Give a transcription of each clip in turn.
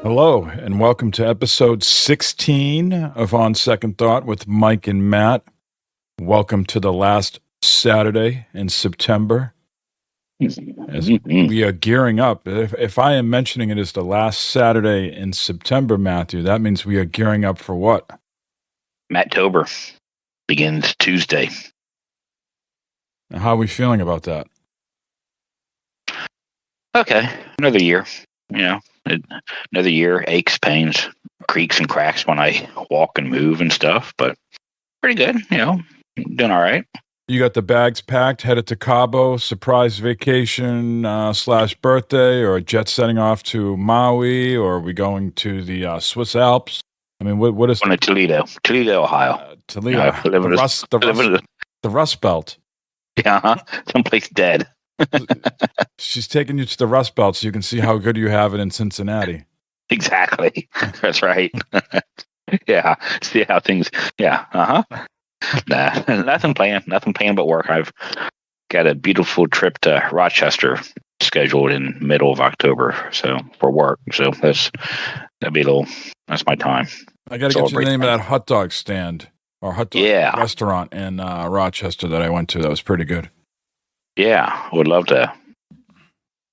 Hello, and welcome to episode 16 of On Second Thought with Mike and Matt. Welcome to the last Saturday in September. As we are gearing up. If I am mentioning it as the last Saturday in September, Matthew, that means we are gearing up for what? Mattober begins Tuesday. How are we feeling about that? Okay, another year. Another year, aches, pains, creaks, and cracks when I walk and move and stuff, but pretty good, doing all right. You got the bags packed, headed to Cabo, surprise vacation / birthday, or jet setting off to Maui, or are we going to the Swiss Alps? I mean, what is... Going to Toledo, Ohio. Toledo, the Rust Belt. Yeah, someplace dead. She's taking you to the Rust Belt so you can see how good you have it in Cincinnati. Exactly. That's right. Yeah. See how things. Yeah. Nah, nothing planned but work. I've got a beautiful trip to Rochester scheduled in middle of October, so for work. So that's my time. I got to get you the name of that hot dog stand or hot dog restaurant in Rochester that I went to. That was pretty good. Yeah, would love to.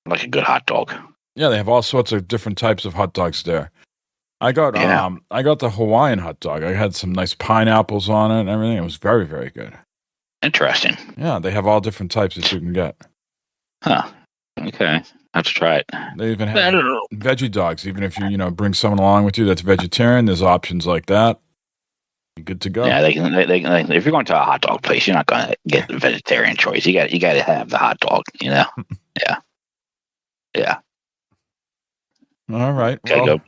Like a good hot dog. Yeah, they have all sorts of different types of hot dogs there. I got the Hawaiian hot dog. I had some nice pineapples on it and everything. It was very, very good. Interesting. Yeah, they have all different types that you can get. Huh. Okay. I have to try it. They even have veggie dogs. Even if you bring someone along with you that's vegetarian, there's options like that. You're good to go. Yeah, they if you're going to a hot dog place, you're not going to get the vegetarian choice. You got to have the hot dog. Yeah. Yeah. All right. You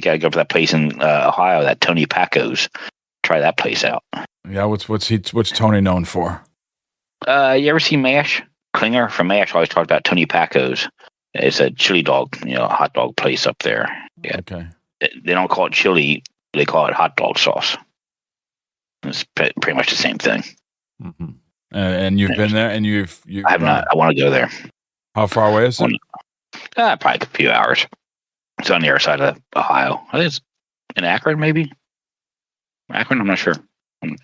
gotta go for that place in Ohio, that Tony Paco's. Try that place out. Yeah, what's Tony known for? You ever see Mash? Klinger from Mash always talked about Tony Paco's. It's a chili dog, hot dog place up there. Yeah. Okay. They don't call it chili; they call it hot dog sauce. It's pretty much the same thing. Mm-hmm. And you've been there, and you've I have not. I want to go there. How far away is it? Probably a few hours. It's on the other side of Ohio. I think it's in Akron, maybe. Akron, I'm not sure.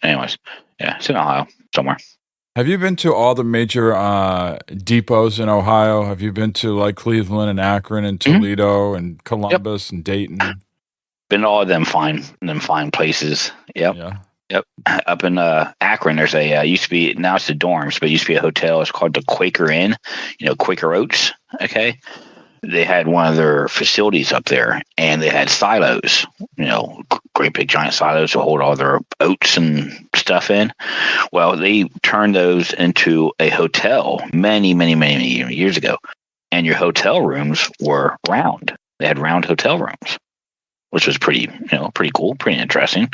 Anyways, yeah, it's in Ohio somewhere. Have you been to all the major depots in Ohio? Have you been to like Cleveland and Akron and Toledo and Columbus and Dayton? Been to all of them fine places. Yep. Yeah. Yep. Up in Akron, there's a used to be, now it's the dorms, but it used to be a hotel. It's called the Quaker Inn. Quaker Oats. Okay. They had one of their facilities up there, and they had silos. Great big giant silos to hold all their oats and stuff in. Well, they turned those into a hotel many, many, many years ago, and your hotel rooms were round. They had round hotel rooms, which was pretty cool, pretty interesting.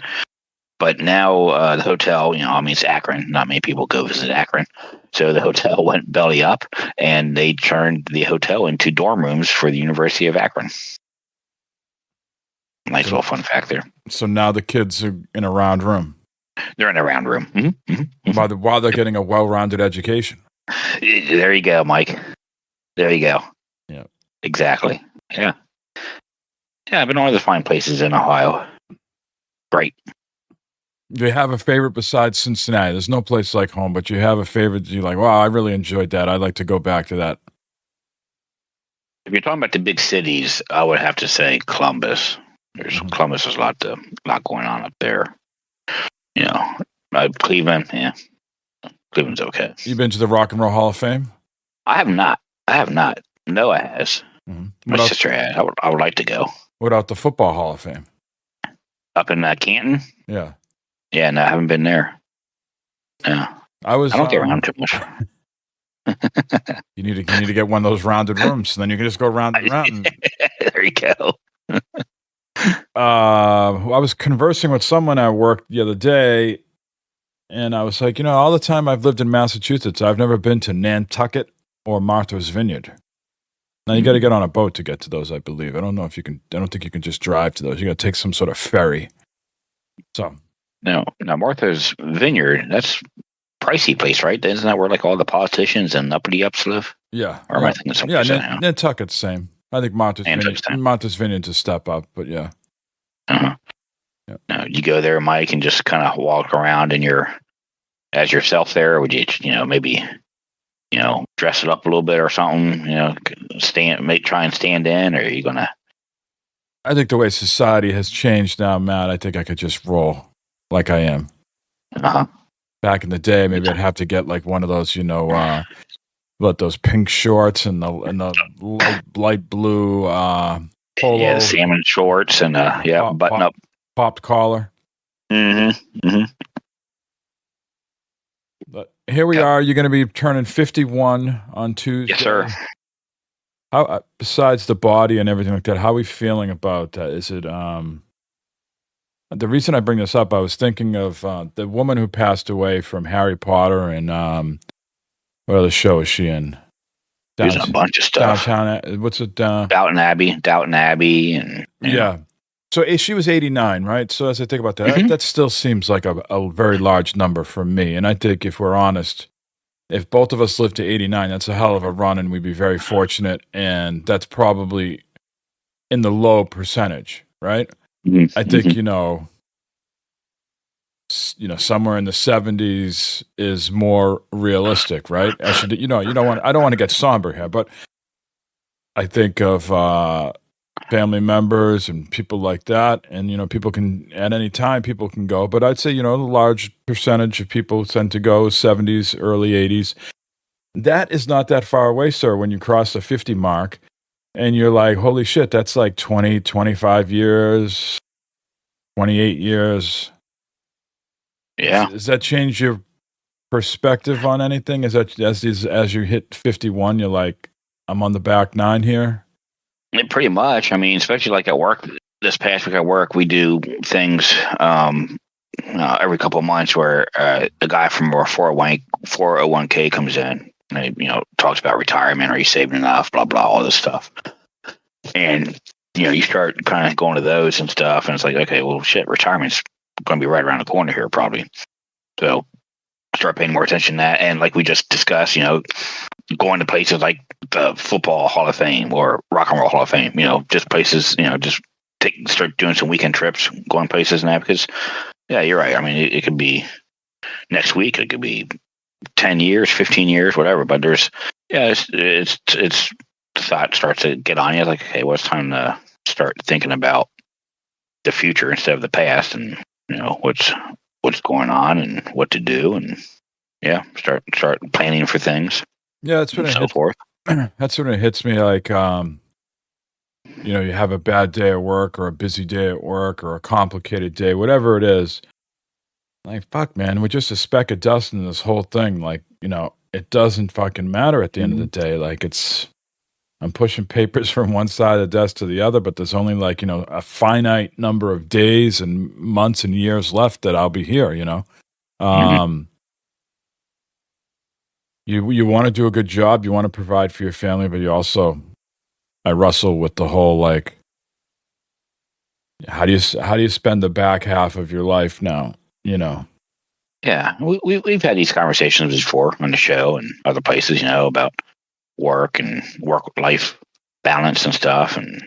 But now the hotel, it's Akron. Not many people go visit Akron. So the hotel went belly up, and they turned the hotel into dorm rooms for the University of Akron. Nice little fun fact there. So now the kids are in a round room. They're in a round room. Mm-hmm. Mm-hmm. While they're getting a well-rounded education. There you go, Mike. There you go. Yeah. Exactly. Yeah. Yeah, I've been to all the fine places in Ohio. Great. Do you have a favorite besides Cincinnati? There's no place like home, but you have a favorite you're like, wow, I really enjoyed that. I'd like to go back to that. If you're talking about the big cities, I would have to say Columbus. Columbus has a lot going on up there. Cleveland, yeah. Cleveland's okay. You been to the Rock and Roll Hall of Fame? I have not. Noah has. Mm-hmm. My sister has. I would like to go. What about the Football Hall of Fame? Up in Canton? Yeah. Yeah, no, I haven't been there. Yeah. I don't get around too much. You need to get one of those rounded rooms, so then you can just go round and round. There you go. I was conversing with someone at work the other day, and I was like, all the time I've lived in Massachusetts, I've never been to Nantucket or Martha's Vineyard. Now you got to get on a boat to get to those, I believe. I don't know if you can. I don't think you can just drive to those. You got to take some sort of ferry. So. Now Martha's Vineyard, that's pricey place, right? Isn't that where like all the politicians and uppity ups live? Yeah. Or am I thinking something? Yeah, Nantucket's same. I think Martha's Vineyard's a step up, but yeah. Uh-huh. Yeah. Now, you go there, Mike, and just kind of walk around as yourself there, or would you, maybe, dress it up a little bit or something, try and stand in, or are you gonna? I think the way society has changed now, Matt, I think I could just roll like I am. Uh-huh. Back in the day, maybe I'd have to get like one of those, those pink shorts and the light blue polo. Yeah, the salmon shorts and button up, popped collar. Mm-hmm. Mm-hmm. But here we are. You're going to be turning 51 on Tuesday. Yes, sir. How, besides the body and everything like that, how are we feeling about that? Is it the reason I bring this up? I was thinking of the woman who passed away from Harry Potter and what other show is she in? She's in a bunch of stuff. Downtown. What's it? Downton Abbey, and yeah. So she was 89, right? So as I think about that, that still seems like a very large number for me. And I think if we're honest, if both of us lived to 89, that's a hell of a run, and we'd be very fortunate. And that's probably in the low percentage, right? Mm-hmm. I think somewhere in the 70s is more realistic, right? I don't want to get somber here, but I think of family members and people like that, and people can at any time people can go, but I'd say a large percentage of people tend to go 70s, early 80s. That is not that far away, sir, when you cross the 50 mark and you're like, holy shit, that's like 20, 25 years, 28 years. Yeah. Does that change your perspective on anything? Is that as you hit 51, you're like, I'm on the back nine here? Pretty much. I mean, especially like at work. This past week at work, we do things every couple of months where the guy from our 401k comes in and talks about retirement. Are you saving enough? Blah blah, all this stuff. And you start kind of going to those and stuff, and it's like, okay, well, shit, retirement's going to be right around the corner here, probably. So start paying more attention to that, and like we just discussed, going to places like the Football Hall of Fame or Rock and Roll Hall of Fame, just places, just start doing some weekend trips, going places and that, because, yeah, you're right. I mean, it could be next week, it could be 10 years, 15 years, whatever, but it's the thought starts to get on you, like, okay, well, it's time to start thinking about the future instead of the past, and, what's going on and what to do, and, yeah, start planning for things. Yeah, that's when that's when it hits me. Like, you have a bad day at work, or a busy day at work, or a complicated day, whatever it is. Like, fuck, man, we're just a speck of dust in this whole thing. Like, it doesn't fucking matter at the end of the day. Like, I'm pushing papers from one side of the desk to the other, but there's only like, a finite number of days and months and years left that I'll be here. You want to do a good job, you want to provide for your family, but I wrestle with the whole, like, how do you spend the back half of your life now, Yeah, we've had these conversations before on the show and other places, about work and work-life balance and stuff, and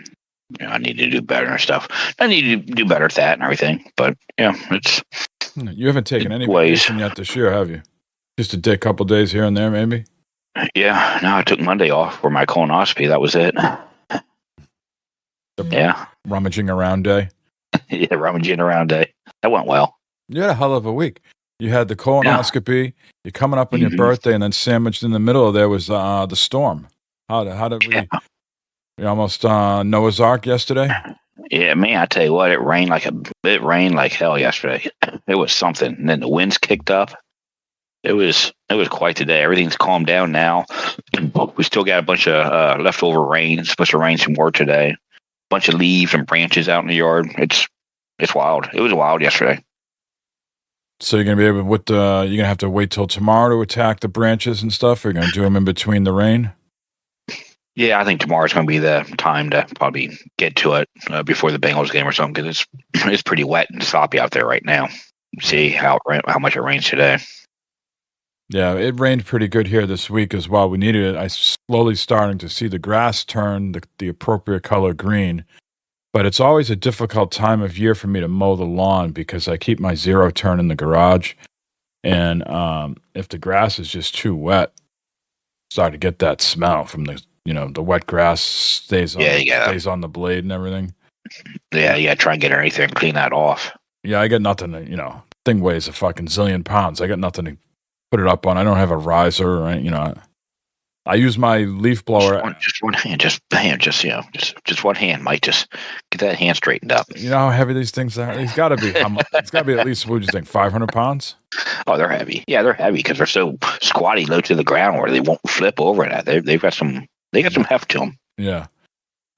I need to do better and stuff. I need to do better at that and everything, but yeah, it's... You haven't taken any vacation yet this year, have you? Just a couple days here and there, maybe? Yeah, no, I took Monday off for my colonoscopy. That was it. Yeah. Rummaging around day? Yeah, rummaging around day. That went well. You had a hell of a week. You had the colonoscopy, you're coming up on your birthday, and then sandwiched in the middle of there was the storm. How did we almost Noah's Ark yesterday? Yeah, man, I tell you what, it rained like hell yesterday. It was something. And then the winds kicked up. It was quite the day. Everything's calmed down now. We still got a bunch of leftover rain. It's supposed to rain some more today. A bunch of leaves and branches out in the yard. It's wild. It was wild yesterday. So you're gonna be able you're gonna have to wait till tomorrow to attack the branches and stuff. Or you're gonna do them in between the rain. Yeah, I think tomorrow's going to be the time to probably get to it before the Bengals game or something, because it's pretty wet and sloppy out there right now. See how much it rains today. Yeah, it rained pretty good here this week as well. We needed it. I slowly starting to see the grass turn the appropriate color green, but it's always a difficult time of year for me to mow the lawn because I keep my zero turn in the garage, and if the grass is just too wet, start to get that smell from the wet grass stays on the blade and everything. Yeah, you gotta try and get anything, clean that off. Yeah, I got nothing to, thing weighs a fucking zillion pounds. I got nothing to put it up on. I don't have a riser or I use my leaf blower. Just one hand, just one hand, Mike. Just get that hand straightened up. You know how heavy these things are? It's got to be. It's got to be at least, what do you think, 500 pounds? Oh, they're heavy. Yeah, they're heavy because they're so squatty, low to the ground, where they won't flip over. That they've got some. They got some heft to them. Yeah,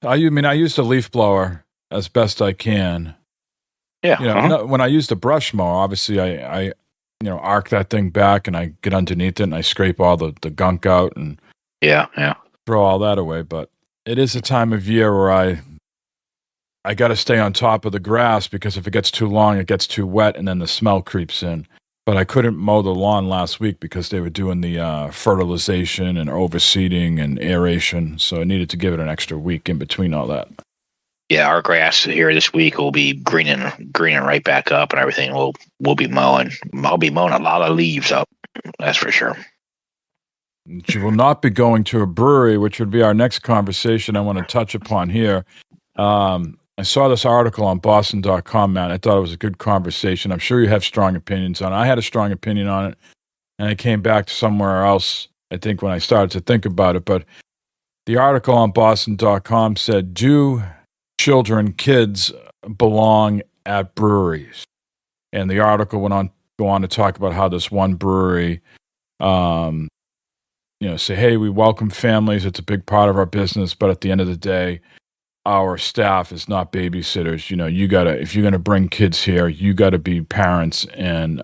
I use the leaf blower as best I can. Yeah. When I use the brush mower, obviously I arc that thing back and I get underneath it and I scrape all the gunk out and throw all that away. But it is a time of year where I got to stay on top of the grass because if it gets too long, it gets too wet and then the smell creeps in. But I couldn't mow the lawn last week because they were doing the fertilization and overseeding and aeration. So I needed to give it an extra week in between all that. Yeah, our grass here this week will be greening right back up, and everything. We'll be mowing. I'll be mowing a lot of leaves up. That's for sure. You will not be going to a brewery, which would be our next conversation I want to touch upon here. I saw this article on Boston.com, Matt. I thought it was a good conversation. I'm sure you have strong opinions on it. I had a strong opinion on it, and I came back to somewhere else, I think, when I started to think about it. But the article on Boston.com said, do kids belong at breweries? And the article go on to talk about how this one brewery, say, hey, we welcome families. It's a big part of our business. But at the end of the day, our staff is not babysitters. If you're going to bring kids here, you got to be parents and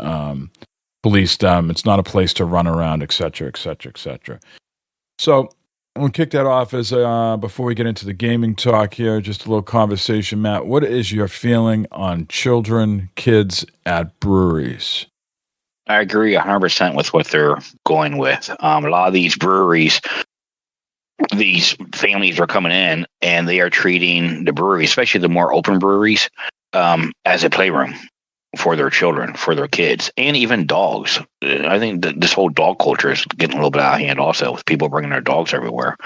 police them. It's not a place to run around, et cetera, et cetera, et cetera. So we'll kick that off as before we get into the gaming talk here, just a little conversation. Matt, what is your feeling on kids at breweries? I agree 100% with what they're going with. A lot of these breweries, these families are coming in and they are treating the brewery, especially the more open breweries, as a playroom for their children, for their kids, and even dogs. I think that this whole dog culture is getting a little bit out of hand also, with people bringing their dogs everywhere.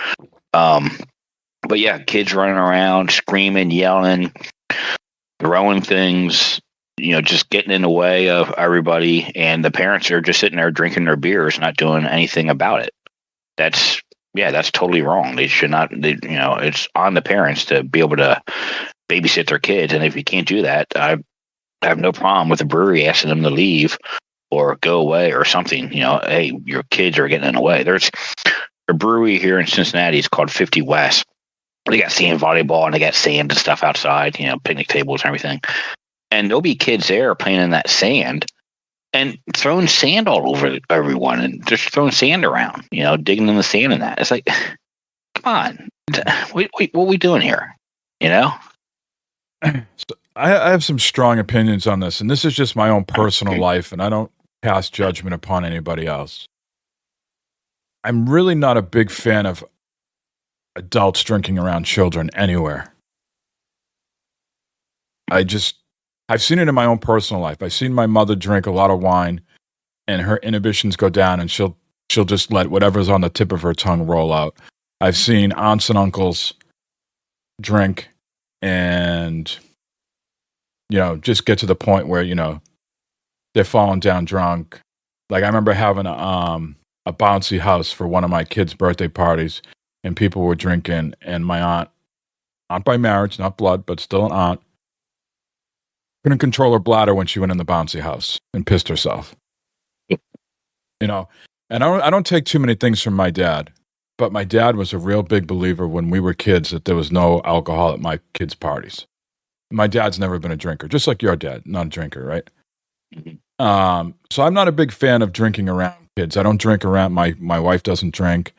But yeah, kids running around, screaming, yelling, throwing things, just getting in the way of everybody. And the parents are just sitting there drinking their beers, not doing anything about it. That's totally wrong. They should not, it's on the parents to be able to babysit their kids. And if you can't do that, I have no problem with the brewery asking them to leave or go away or something. Hey, your kids are getting in the way. There's a brewery here in Cincinnati. It's called 50 West. They got sand volleyball and they got sand and stuff outside, picnic tables and everything. And there'll be kids there playing in that sand and throwing sand all over everyone and just throwing sand around, digging in the sand and that. It's like, come on, what are we doing here? So I have some strong opinions on this, and this is just my own personal life, and I don't pass judgment upon anybody else. I'm really not a big fan of adults drinking around children anywhere. I've seen it in my own personal life. I've seen my mother drink a lot of wine and her inhibitions go down and she'll just let whatever's on the tip of her tongue roll out. I've seen aunts and uncles drink and, just get to the point where, they're falling down drunk. Like I remember having a bouncy house for one of my kids' birthday parties and people were drinking and my aunt by marriage, not blood, but still an aunt, couldn't control her bladder when she went in the bouncy house and pissed herself. And I don't take too many things from my dad, but my dad was a real big believer when we were kids that there was no alcohol at my kids' parties. My dad's never been a drinker, just like your dad, not a drinker, right? Mm-hmm. So I'm not a big fan of drinking around kids. I don't drink around, my wife doesn't drink.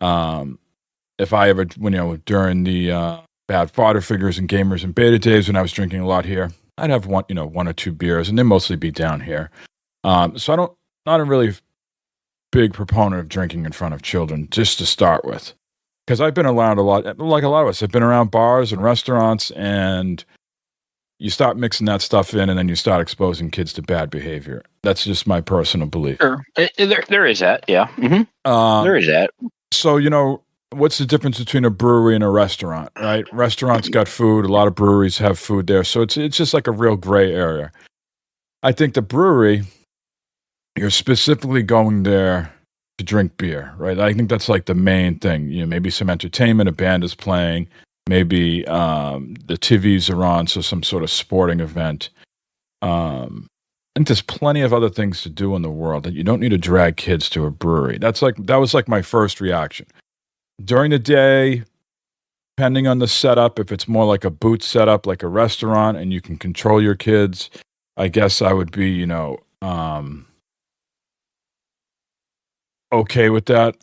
If I ever, during the bad fodder figures and gamers and beta days when I was drinking a lot here, I'd have one or two beers, and they'd mostly be down here. So not a really big proponent of drinking in front of children, just to start with. Because I've been around a lot, like a lot of us, I've been around bars and restaurants, and you start mixing that stuff in, and then you start exposing kids to bad behavior. That's just my personal belief. Sure. There is that, yeah. Mm-hmm. There is that. So, what's the difference between a brewery and a restaurant, right? Restaurants got food. A lot of breweries have food there. So it's just like a real gray area. I think the brewery, you're specifically going there to drink beer, right? I think that's like the main thing. Maybe some entertainment, a band is playing, maybe the TVs are on, so some sort of sporting event. I think there's plenty of other things to do in the world that you don't need to drag kids to a brewery. That was like my first reaction. During the day, depending on the setup, if it's more like a booth setup, like a restaurant, and you can control your kids, I guess I would be, okay with that.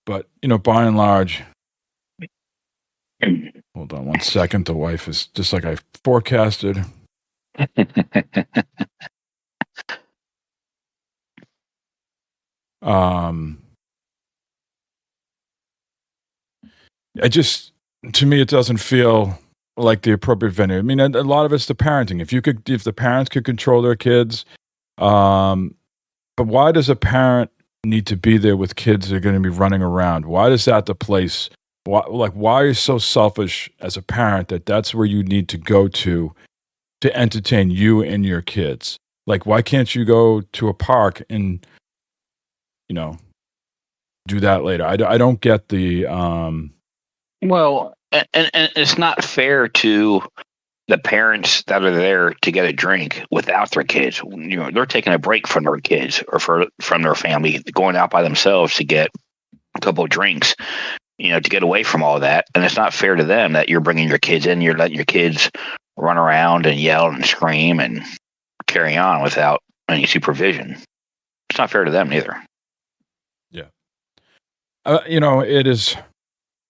But, by and large, hold on one second. The wife is just like I forecasted. To me, it doesn't feel like the appropriate venue. I mean, a lot of it's the parenting. If the parents could control their kids, but why does a parent need to be there with kids that are going to be running around? Why is that the place? Why are you so selfish as a parent that's where you need to go to entertain you and your kids? Like, why can't you go to a park and, do that later? I don't get the. Well, and it's not fair to the parents that are there to get a drink without their kids. They're taking a break from their kids or from their family, going out by themselves to get a couple of drinks, to get away from all that. And it's not fair to them that you're bringing your kids in, you're letting your kids run around and yell and scream and carry on without any supervision. It's not fair to them either. Yeah. It is.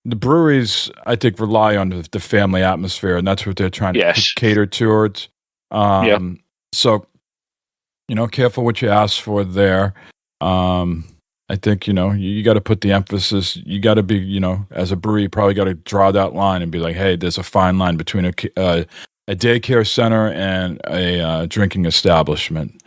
The breweries, I think, rely on the family atmosphere, and that's what they're trying to cater towards. So, careful what you ask for there. I think, you got to put the emphasis. You got to be, as a brewery, you probably got to draw that line and be like, hey, there's a fine line between a daycare center and a drinking establishment.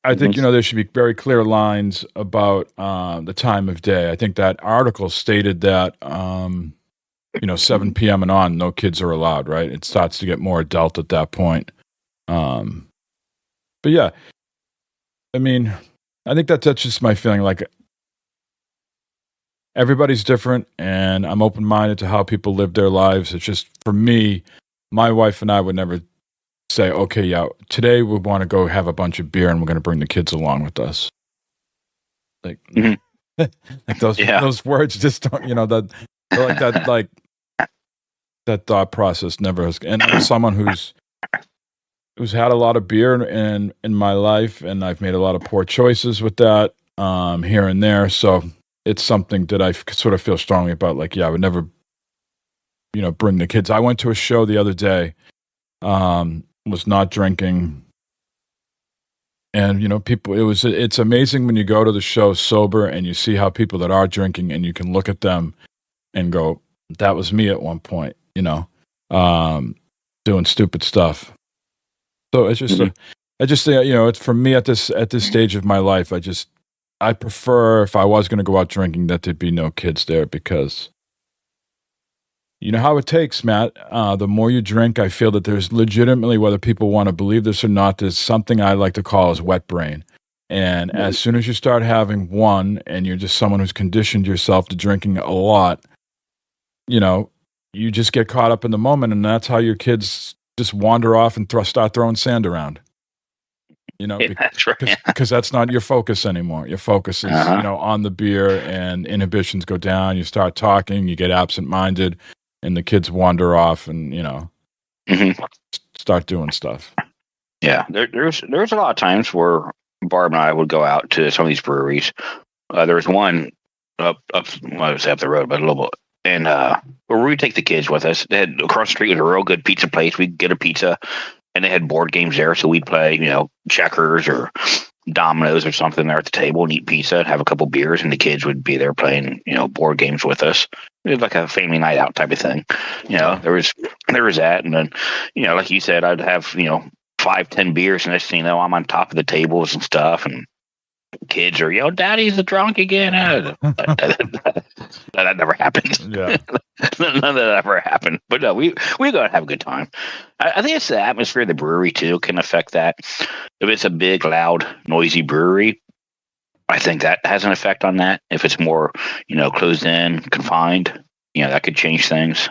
I think, there should be very clear lines about the time of day. I think that article stated that, 7 p.m. and on, no kids are allowed, right? It starts to get more adult at that point. But yeah, I mean, I think that's just my feeling. Like, everybody's different, and I'm open-minded to how people live their lives. It's just, for me, my wife and I would never say, okay, yeah, today we want to go have a bunch of beer and we're going to bring the kids along with us. Like, like those words just don't, that thought process never has. And I'm someone who's had a lot of beer in my life, and I've made a lot of poor choices with that here and there. So it's something that I sort of feel strongly about. Like, yeah, I would never, bring the kids. I went to a show the other day. Was not drinking, and it's amazing when you go to the show sober and you see how people that are drinking, and you can look at them and go, that was me at one point, doing stupid stuff. So it's just I just think, it's for me at this stage of my life, I prefer, if I was going to go out drinking, that there'd be no kids there, because you know how it takes, Matt. The more you drink, I feel that there's legitimately, whether people want to believe this or not, there's something I like to call as wet brain. And as soon as you start having one, and you're just someone who's conditioned yourself to drinking a lot, you just get caught up in the moment, and that's how your kids just wander off and start throwing sand around. That's right. Because that's not your focus anymore. Your focus is, on the beer, and inhibitions go down. You start talking, you get absent-minded, and the kids wander off and, start doing stuff. Yeah, there's a lot of times where Barb and I would go out to some of these breweries. There was one up the road, but a little bit. And where we'd take the kids with us. They had, across the street was a real good pizza place. We'd get a pizza, and they had board games there. So we'd play, checkers or Domino's or something there at the table and eat pizza, have a couple beers, and the kids would be there playing, board games with us. It was like a family night out type of thing. There was that, and then, like you said, I'd have 5-10 beers, and next thing you know, I'm on top of the tables and stuff, and kids are, Daddy's a drunk again. That never happened. Yeah. None of that ever happened. But no, we go and have a good time. I think it's the atmosphere of the brewery too can affect that. If it's a big, loud, noisy brewery, I think that has an effect on that. If it's more, closed in, confined, that could change things.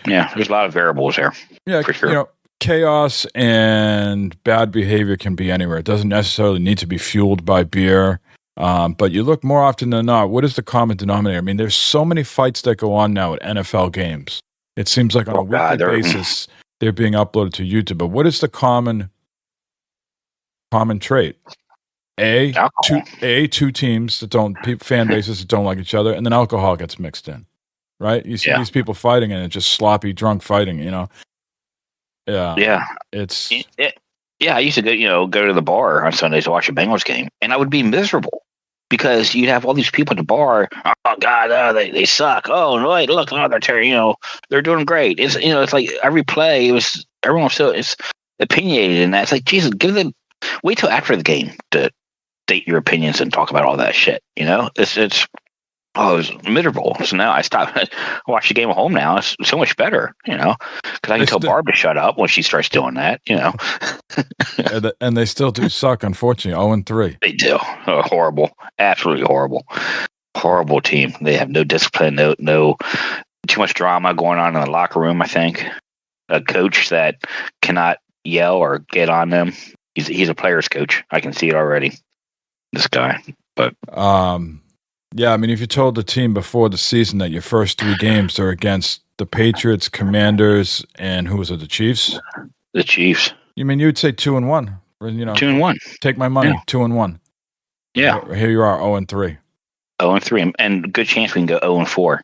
There's a lot of variables there. Yeah, for sure. Chaos and bad behavior can be anywhere. It doesn't necessarily need to be fueled by beer. But you look more often than not, what is the common denominator? I mean, there's so many fights that go on now at NFL games. It seems like on a weekly basis, they're being uploaded to YouTube. But what is the common trait? Two teams that fan bases that don't like each other, and then alcohol gets mixed in, right? You see these people fighting, and it's just sloppy, drunk fighting, Yeah. Yeah. It's... I used to go to the bar on Sundays to watch a Bengals game, and I would be miserable because you'd have all these people at the bar. Oh God, they suck. Oh no, wait, look, they're doing great. It's like every play, everyone was so opinionated in that. It's like, Jesus, wait till after the game to state your opinions and talk about all that shit. It was miserable. So now I stopped. I watch the game at home now. It's so much better, because I can tell Barb to shut up when she starts doing that, And they still do suck, unfortunately. 0-3. They do. Horrible. Absolutely horrible. Horrible team. They have no discipline, no too much drama going on in the locker room, I think. A coach that cannot yell or get on them. He's a player's coach. I can see it already. This guy. But yeah, I mean, if you told the team before the season that your first 3 games are against the Patriots, Commanders, and who was it, the Chiefs? The Chiefs. You mean you'd say 2-1? 2-1. Take my money, 2-1. Yeah. Here you are, 0-3. 0-3, and good chance we can go 0-4.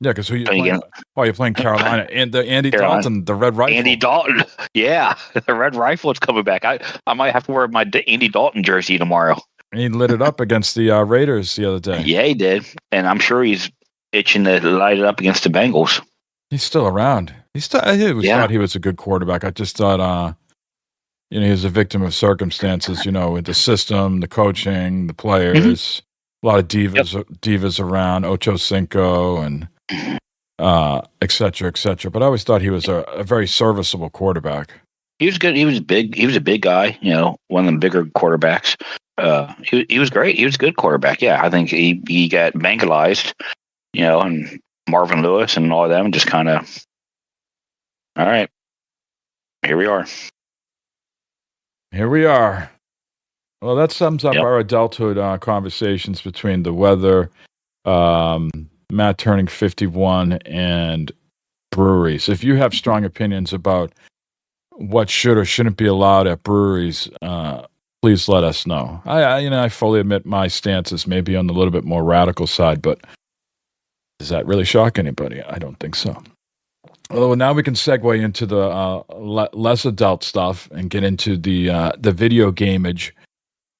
Yeah, because who you playing? You're playing Carolina and the Andy Carolina. Dalton, the Red Rifle. Andy Dalton, yeah, the Red Rifle is coming back. I might have to wear my Andy Dalton jersey tomorrow. He lit it up against the Raiders the other day. Yeah, he did. And I'm sure he's itching to light it up against the Bengals. He's still around. I thought he was a good quarterback. I just thought, he was a victim of circumstances, with the system, the coaching, the players, a lot of divas around, Ocho Cinco, and et cetera, et cetera. But I always thought he was a very serviceable quarterback. He was good. He was big. He was a big guy, one of the bigger quarterbacks. He was great. He was a good quarterback. Yeah, I think he got bankalized, and Marvin Lewis and all of them just kind of, all right, here we are. Here we are. Well, that sums up our adulthood conversations between the weather, Matt turning 51, and breweries. If you have strong opinions about what should or shouldn't be allowed at breweries, please let us know. I fully admit my stance is maybe on the little bit more radical side, but does that really shock anybody? I don't think so. Well, now we can segue into the less adult stuff and get into the video gameage,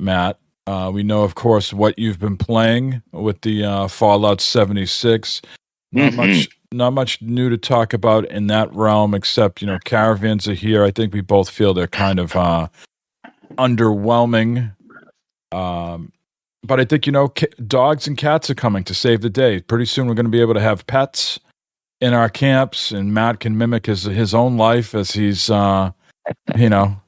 Matt. We know, of course, what you've been playing with the Fallout 76. Not much new to talk about in that realm, except caravans are here. I think we both feel they're kind of underwhelming. But I think dogs and cats are coming to save the day. Pretty soon, we're going to be able to have pets in our camps, and Matt can mimic his own life as he's quite the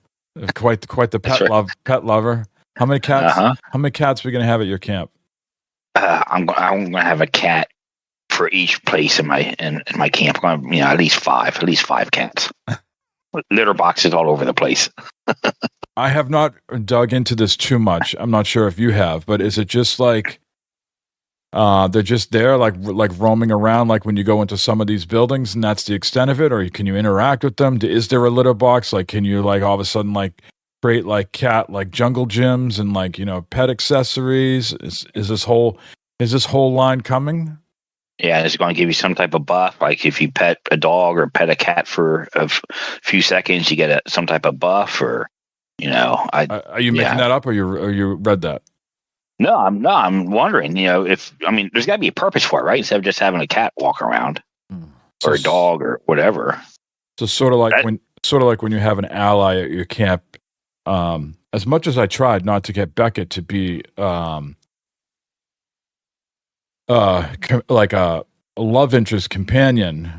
pet lover. How many cats? How many cats are we going to have at your camp? I'm going to have a cat for each place in my camp. I'm going to, at least five cats. Litter boxes all over the place. I have not dug into this too much. I'm not sure if you have, but is it just like they're just there, like roaming around, like when you go into some of these buildings, and that's the extent of it? Or can you interact with them? Is there a litter box? Like, can you all of a sudden create cat jungle gyms and pet accessories? Is this whole line coming? Yeah, it's going to give you some type of buff. Like if you pet a dog or pet a cat for a few seconds, you get some type of buff. Or Are you making that up, or you read that? No, I'm wondering. There's got to be a purpose for it, right? Instead of just having a cat walk around or a dog or whatever. So sort of like when you have an ally at your camp. As much as I tried not to get Beckett to be like a love interest companion,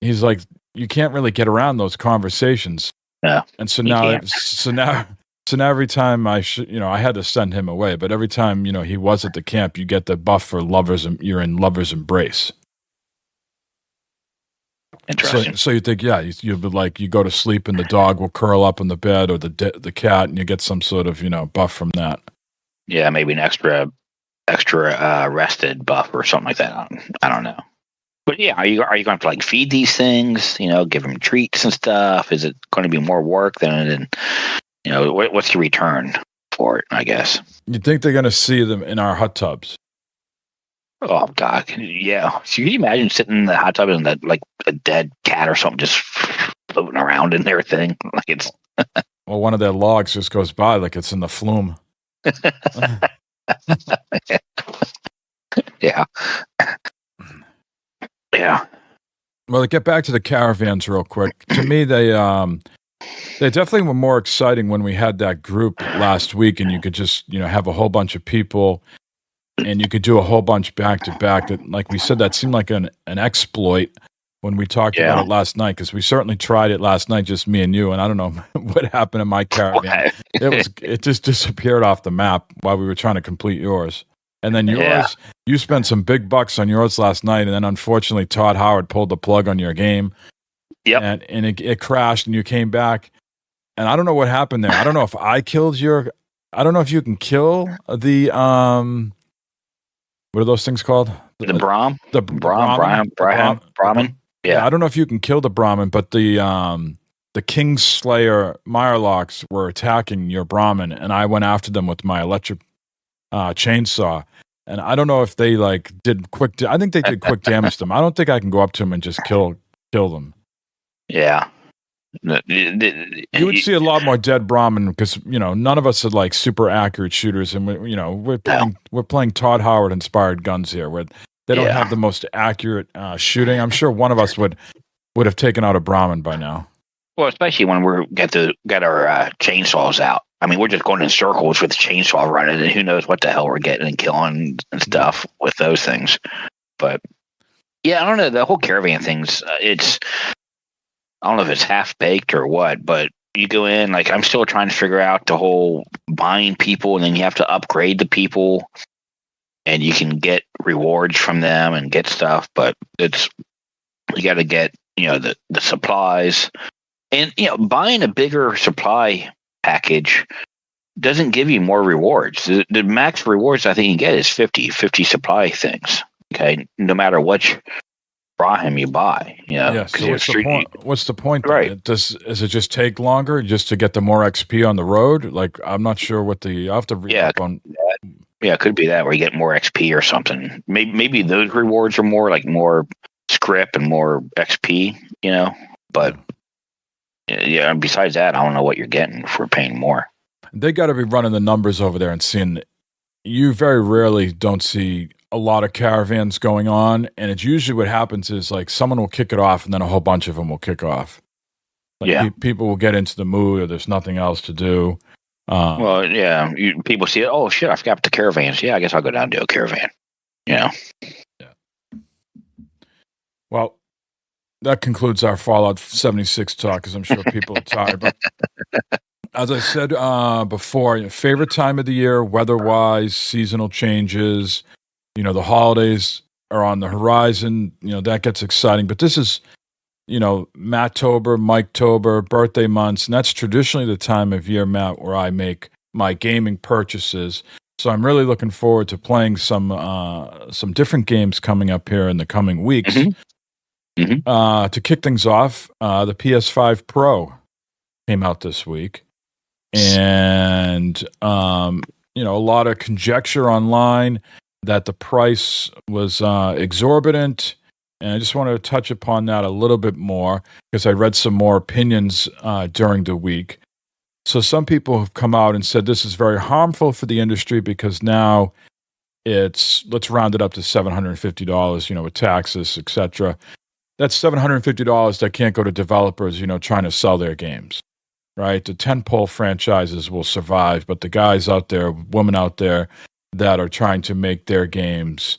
he's like, you can't really get around those conversations. Yeah. And so now every time I had to send him away, but every time he was at the camp, you get the buff for lovers, and you're in lover's embrace. Interesting. So you think, you go to sleep and the dog will curl up in the bed, or the cat, and you get some sort of buff from that. Yeah, maybe an extra rested buff or something like that. I don't know. But yeah, are you going to feed these things? Give them treats and stuff. Is it going to be more work than what's the return for it? I guess you think they're going to see them in our hot tubs. Oh God, yeah. So can you imagine sitting in the hot tub and that a dead cat or something just floating around in their thing? Like it's well, one of their logs just goes by like it's in the flume. Yeah. Yeah. Well, to get back to the caravans real quick, to me they definitely were more exciting when we had that group last week, and you could just have a whole bunch of people. And you could do a whole bunch back to back. That, like we said, that seemed like an exploit when we talked about it last night, because we certainly tried it last night, just me and you. And I don't know what happened to my caravan. It just disappeared off the map while we were trying to complete yours. And then yours, you spent some big bucks on yours last night, and then unfortunately Todd Howard pulled the plug on your game. Yep. And it crashed, and you came back. And I don't know what happened there. I don't know if I killed I don't know if you can kill the what are those things called? The Brahm? The Brahmin? Yeah. I don't know if you can kill the Brahmin, but the Kingslayer Myrlocks were attacking your Brahmin, and I went after them with my electric chainsaw. And I don't know if they did quick. I think they did quick damage to them. I don't think I can go up to them and just kill them. Yeah. You would see a lot more dead Brahmin, because none of us are super accurate shooters, and we're playing Todd Howard inspired guns here, where they don't have the most accurate shooting. I'm sure one of us would have taken out a Brahmin by now. Well, especially when we get our chainsaws out. I mean, we're just going in circles with the chainsaw running, and who knows what the hell we're getting and killing and stuff with those things. But yeah, I don't know. The whole caravan thing's I don't know if it's half baked or what, but you go in, I'm still trying to figure out the whole buying people, and then you have to upgrade the people, and you can get rewards from them and get stuff, but you got to get, the supplies, and, buying a bigger supply package doesn't give you more rewards. The max rewards I think you get is 50 supply things. Okay. No matter which Brahim you buy, so what's the point? Right. Does it just take longer just to get the more XP on the road? I'm not sure what I'll have to read up on. Yeah, it could be that where you get more XP or something. Maybe those rewards are more more script and more XP, but yeah, and besides that, I don't know what you're getting for paying more. They got to be running the numbers over there and seeing. You very rarely don't see a lot of caravans going on, and it's usually what happens is someone will kick it off, and then a whole bunch of them will kick off. People will get into the mood, or there's nothing else to do. Well, yeah, people see it. Oh shit, I forgot the caravans. Yeah, I guess I'll go down and do a caravan. Yeah. Well, that concludes our Fallout 76 talk, because I'm sure people are tired. But as I said before, favorite time of the year, weather-wise, seasonal changes. The holidays are on the horizon. That gets exciting. But this is, Mattober, Mike-tober, birthday months, and that's traditionally the time of year, Matt, where I make my gaming purchases. So I'm really looking forward to playing some different games coming up here in the coming weeks. To kick things off, the PS5 Pro came out this week, and a lot of conjecture online that the price was exorbitant, and I just wanted to touch upon that a little bit more, because I read some more opinions during the week. So some people have come out and said this is very harmful for the industry because now it's, let's round it up to $750, with taxes, etc. That's $750 that can't go to developers, trying to sell their games, right? The tentpole franchises will survive, but the guys out there, women out there that are trying to make their games,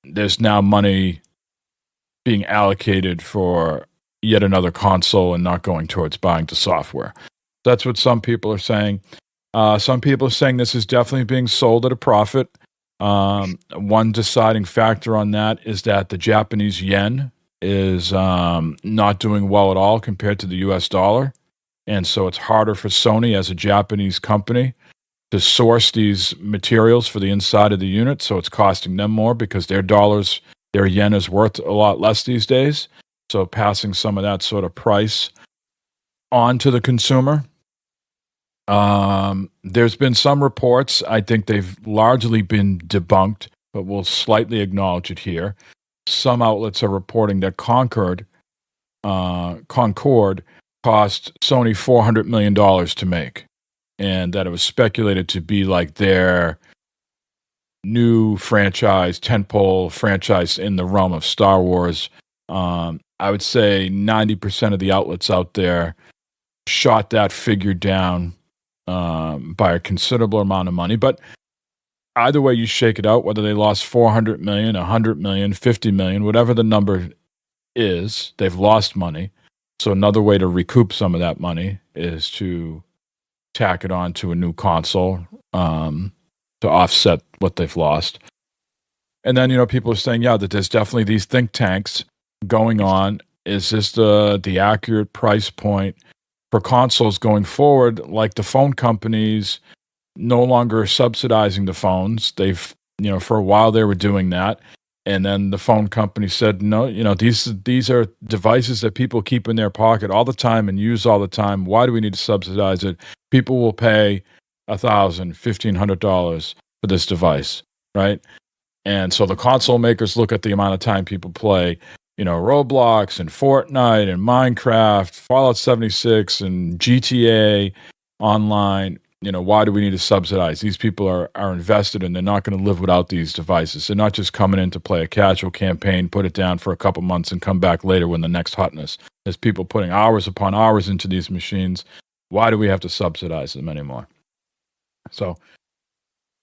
there's now money being allocated for yet another console and not going towards buying the software. That's what some people are saying. Some people are saying this is definitely being sold at a profit. One deciding factor on that is that the Japanese yen is not doing well at all compared to the US dollar. And so it's harder for Sony as a Japanese company to source these materials for the inside of the unit. So it's costing them more because their yen is worth a lot less these days. So passing some of that sort of price on to the consumer. There's been some reports, I think they've largely been debunked, but we'll slightly acknowledge it here. Some outlets are reporting that Concord cost Sony $400 million to make, and that it was speculated to be like their new franchise, tentpole franchise in the realm of Star Wars. I would say 90% of the outlets out there shot that figure down by a considerable amount of money. But either way you shake it out, whether they lost 400 million, 100 million, 50 million, whatever the number is, they've lost money. So another way to recoup some of that money is to tack it on to a new console to offset what they've lost. And then, people are saying, that there's definitely these think tanks going on. Is this the accurate price point for consoles going forward? Like the phone companies no longer subsidizing the phones. They've, for a while they were doing that. And then the phone company said, no, these are devices that people keep in their pocket all the time and use all the time. Why do we need to subsidize it? People will pay $1,000, $1,500 for this device, right? And so the console makers look at the amount of time people play, Roblox and Fortnite and Minecraft, Fallout 76 and GTA Online. Why do we need to subsidize? These people are invested and they're not going to live without these devices. They're not just coming in to play a casual campaign, put it down for a couple months and come back later when the next hotness. There's people putting hours upon hours into these machines. Why do we have to subsidize them anymore? So,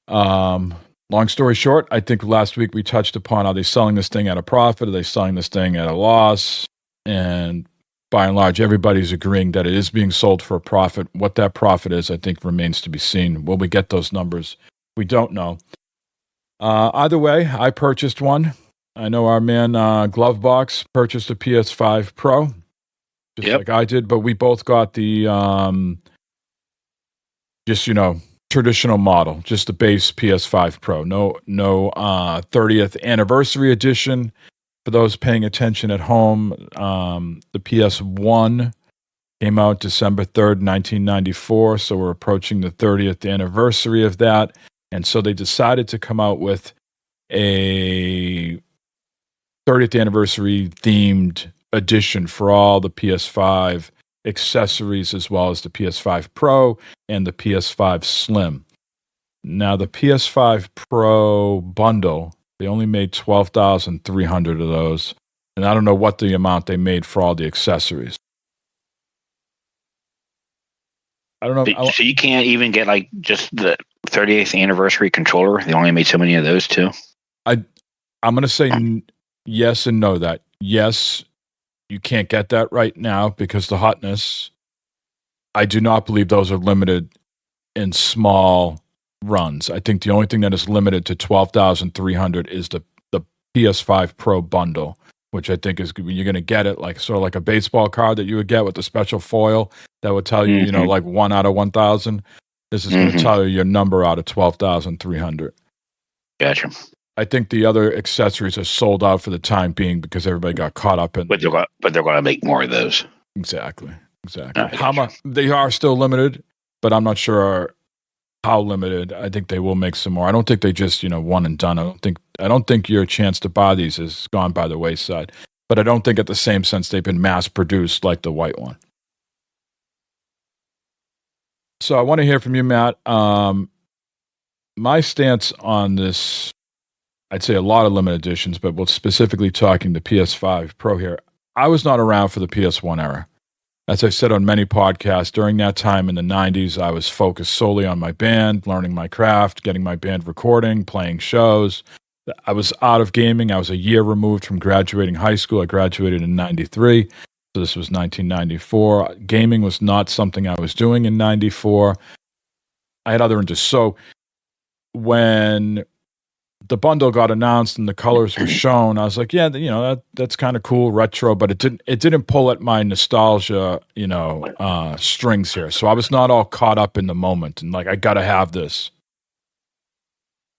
long story short, I think last week we touched upon, are they selling this thing at a profit? Are they selling this thing at a loss? And by and large, everybody's agreeing that it is being sold for a profit. What that profit is, I think, remains to be seen. Will we get those numbers? We don't know. Either way, I purchased one. I know our man Glovebox purchased a PS5 Pro, just like I did, but we both got the traditional model, just the base PS5 Pro. No 30th anniversary edition. For those paying attention at home, the PS1 came out December 3rd, 1994, so we're approaching the 30th anniversary of that. And so they decided to come out with a 30th anniversary themed edition for all the PS5 accessories, as well as the PS5 Pro and the PS5 Slim. Now, the PS5 Pro bundle, they only made 12,300 of those, and I don't know what the amount they made for all the accessories. I don't know. So you can't even get like just the 30th anniversary controller? They only made so many of those too? I'm going to say yes and no. That yes, you can't get that right now because the hotness. I do not believe those are limited in small runs. I think the only thing that is limited to 12,300 is the PS5 Pro bundle, which I think is you're going to get it like sort of like a baseball card that you would get with the special foil that would tell you, like 1 out of 1,000. This is going to tell you your number out of 12,300. Gotcha. I think the other accessories are sold out for the time being because everybody got caught up in. But they're going to make more of those. Exactly. How much they are still limited, but I'm not sure how limited. I think they will make some more. I don't think they just one and done. I don't think your chance to buy these has gone by the wayside. But I don't think at the same sense they've been mass produced like the white one. So I want to hear from you, Matt. My stance on this, I'd say a lot of limited editions, but we're specifically talking the PS5 Pro here. I was not around for the PS1 era. As I said on many podcasts, during that time in the 90s, I was focused solely on my band, learning my craft, getting my band recording, playing shows. I was out of gaming. I was a year removed from graduating high school. I graduated in 93, so this was 1994. Gaming was not something I was doing in 94. I had other interests. So when the bundle got announced and the colors were shown, I was like, yeah, that's kind of cool, retro, but it didn't pull at my nostalgia, strings here. So I was not all caught up in the moment and like, I got to have this.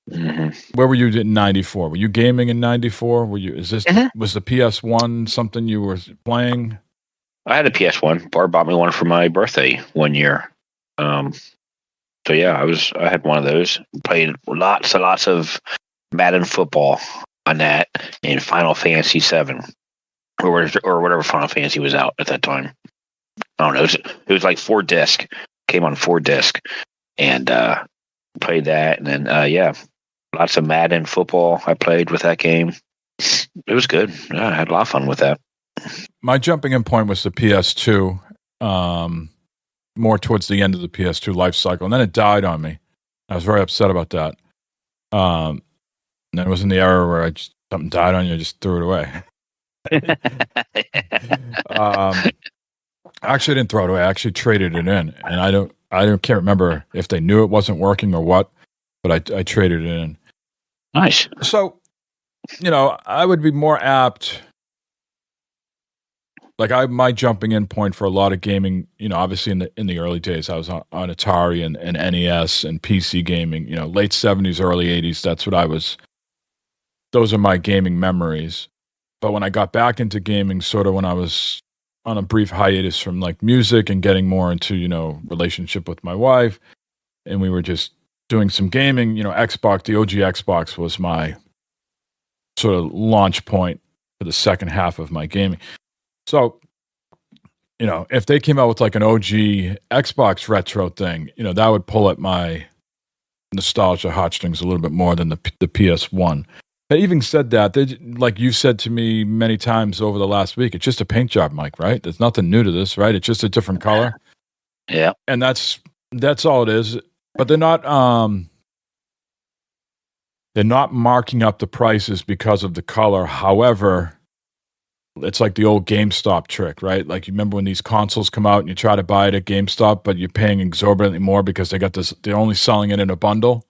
Mm-hmm. Where were you in 94? Were you gaming in 94? Was the PS1 something you were playing? I had a PS1. Bart bought me one for my birthday one year. So yeah, I had one of those. Played lots and lots of Madden football on that, and Final Fantasy 7 or whatever Final Fantasy was out at that time. I don't know. It was like 4 disc. Came on 4 disc, and played that. And then lots of Madden football. I played with that game. It was good. Yeah, I had a lot of fun with that. My jumping in point was the PS2. More towards the end of the PS2 life cycle, and then it died on me. I was very upset about that. And then it was in the era where something died on you, I just threw it away. Actually, I didn't throw it away. I actually traded it in, and can't remember if they knew it wasn't working or what, but I traded it in. Nice. So, I would be more apt. Like my jumping in point for a lot of gaming, obviously in the early days, I was on Atari and NES and PC gaming, late 70s, early 80s. That's what I was. Those are my gaming memories. But when I got back into gaming, sort of when I was on a brief hiatus from like music and getting more into, relationship with my wife, and we were just doing some gaming, Xbox, the OG Xbox was my sort of launch point for the second half of my gaming. So, if they came out with like an OG Xbox retro thing, that would pull at my nostalgia heartstrings a little bit more than the PS1. But even said that, like you said to me many times over the last week, it's just a paint job, Mike, right? There's nothing new to this, right? It's just a different color. Yeah. And that's all it is. But they're not marking up the prices because of the color. However, it's like the old GameStop trick, right? Like you remember when these consoles come out and you try to buy it at GameStop, but you're paying exorbitantly more because they're only selling it in a bundle.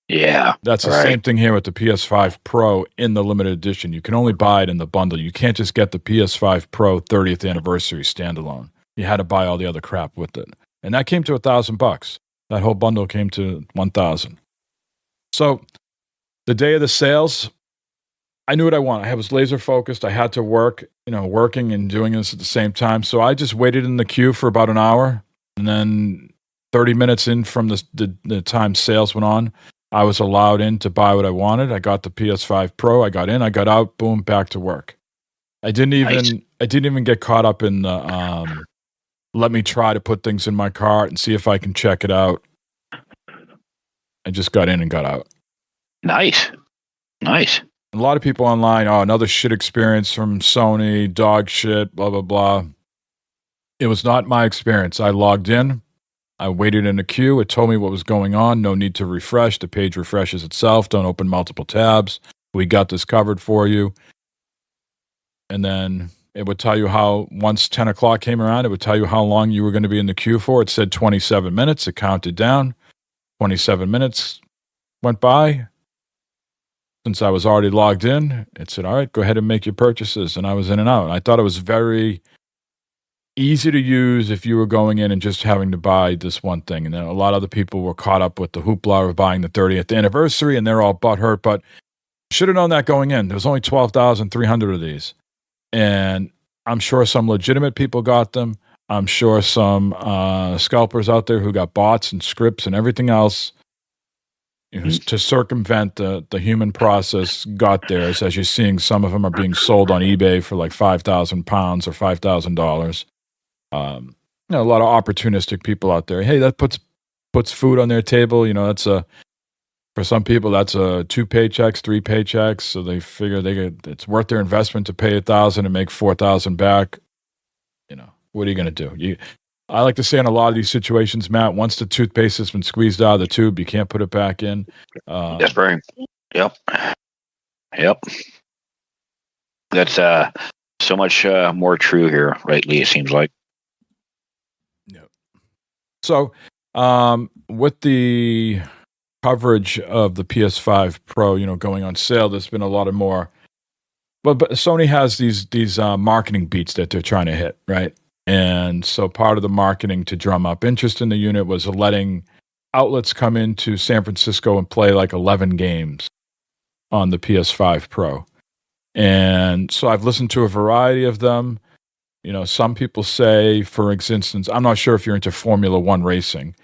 Yeah. That's the same thing here with the PS5 Pro in the limited edition. You can only buy it in the bundle. You can't just get the PS5 Pro 30th anniversary standalone. You had to buy all the other crap with it. And that came to $1,000. That whole bundle came to $1,000. So the day of the sales, I knew what I wanted. I was laser focused. I had to work, working and doing this at the same time. So I just waited in the queue for about an hour. And then 30 minutes in from the time sales went on, I was allowed in to buy what I wanted. I got the PS5 Pro. I got in, I got out, boom, back to work. I didn't even get caught up in the let me try to put things in my cart and see if I can check it out. I just got in and got out. Nice. A lot of people online, another shit experience from Sony, dog shit, blah, blah, blah. It was not my experience. I logged in. I waited in a queue. It told me what was going on. No need to refresh. The page refreshes itself. Don't open multiple tabs. We got this covered for you. And then it would tell you once 10 o'clock came around, it would tell you how long you were going to be in the queue for. It said 27 minutes. It counted down. 27 minutes went by. Since I was already logged in, it said, all right, go ahead and make your purchases. And I was in and out. And I thought it was very easy to use if you were going in and just having to buy this one thing. And then a lot of other people were caught up with the hoopla of buying the 30th anniversary, and they're all butthurt. But should have known that going in. There was only 12,300 of these. And I'm sure some legitimate people got them. I'm sure some scalpers out there who got bots and scripts and everything else to circumvent the human process got theirs. As you're seeing, some of them are being sold on eBay for like £5,000 or $5,000. A lot of opportunistic people out there. Hey, that puts puts food on their table. For some people, that's 2 paychecks, 3 paychecks. So they figure it's worth their investment to pay $1,000 and make $4,000 back. What are you going to do? I like to say in a lot of these situations, Matt, once the toothpaste has been squeezed out of the tube, you can't put it back in. That's right. Yep. That's so much more true here lately, it seems like. Yep. So, with the coverage of the PS5 Pro, going on sale, there's been a lot of more. But Sony has these marketing beats that they're trying to hit, right? And so part of the marketing to drum up interest in the unit was letting outlets come into San Francisco and play like 11 games on the PS5 Pro. And so I've listened to a variety of them. Some people say, for instance, I'm not sure if you're into Formula One racing,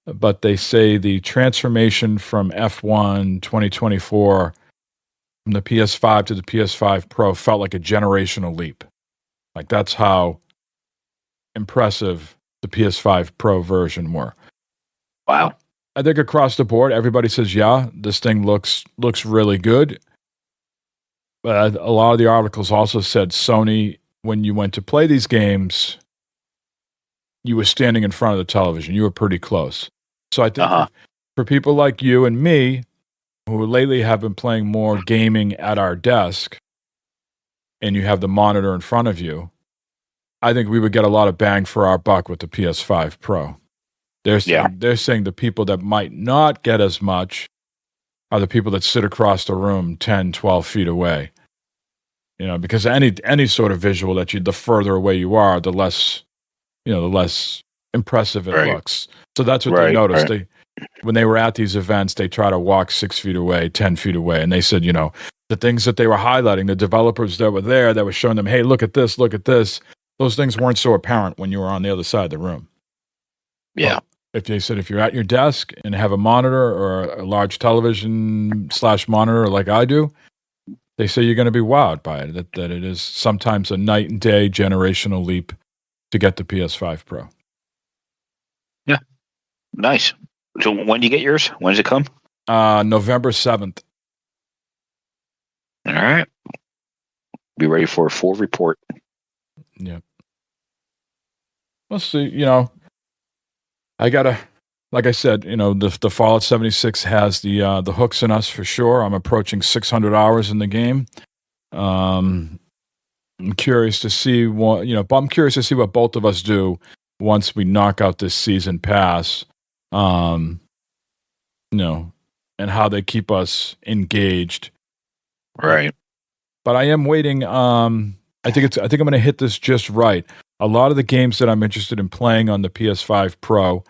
but they say the transformation from F1 2024 from the PS5 to the PS5 Pro felt like a generational leap. Like that's how impressive the PS5 Pro version were. Wow. I think across the board, everybody says, yeah, this thing looks really good. But a lot of the articles also said Sony, when you went to play these games, you were standing in front of the television. You were pretty close. So I think for people like you and me, who lately have been playing more gaming at our desk, and you have the monitor in front of you, I think we would get a lot of bang for our buck with the PS5 Pro. They're saying the people that might not get as much are the people that sit across the room 10, 12 feet away. Because any sort of visual the further away you are, the less impressive it looks. So that's what they noticed. Right. When they were at these events, they try to walk 6 feet away, 10 feet away. And they said, the things that they were highlighting, the developers that were there that were showing them, hey, look at this. Those things weren't so apparent when you were on the other side of the room. Yeah. If they said, if you're at your desk and have a monitor or a large television / monitor like I do, they say you're going to be wowed by it, that it is sometimes a night and day generational leap to get the PS5 Pro. Yeah. Nice. So when do you get yours? When does it come? November 7th. All right. Be ready for a full report. Yeah. Let's see, I gotta, like I said, the Fallout 76 has the hooks in us for sure. I'm approaching 600 hours in the game. I'm curious to see what both of us do once we knock out this season pass. And how they keep us engaged. Right. But I am waiting. I think I'm going to hit this just right. A lot of the games that I'm interested in playing on the PS5 Pro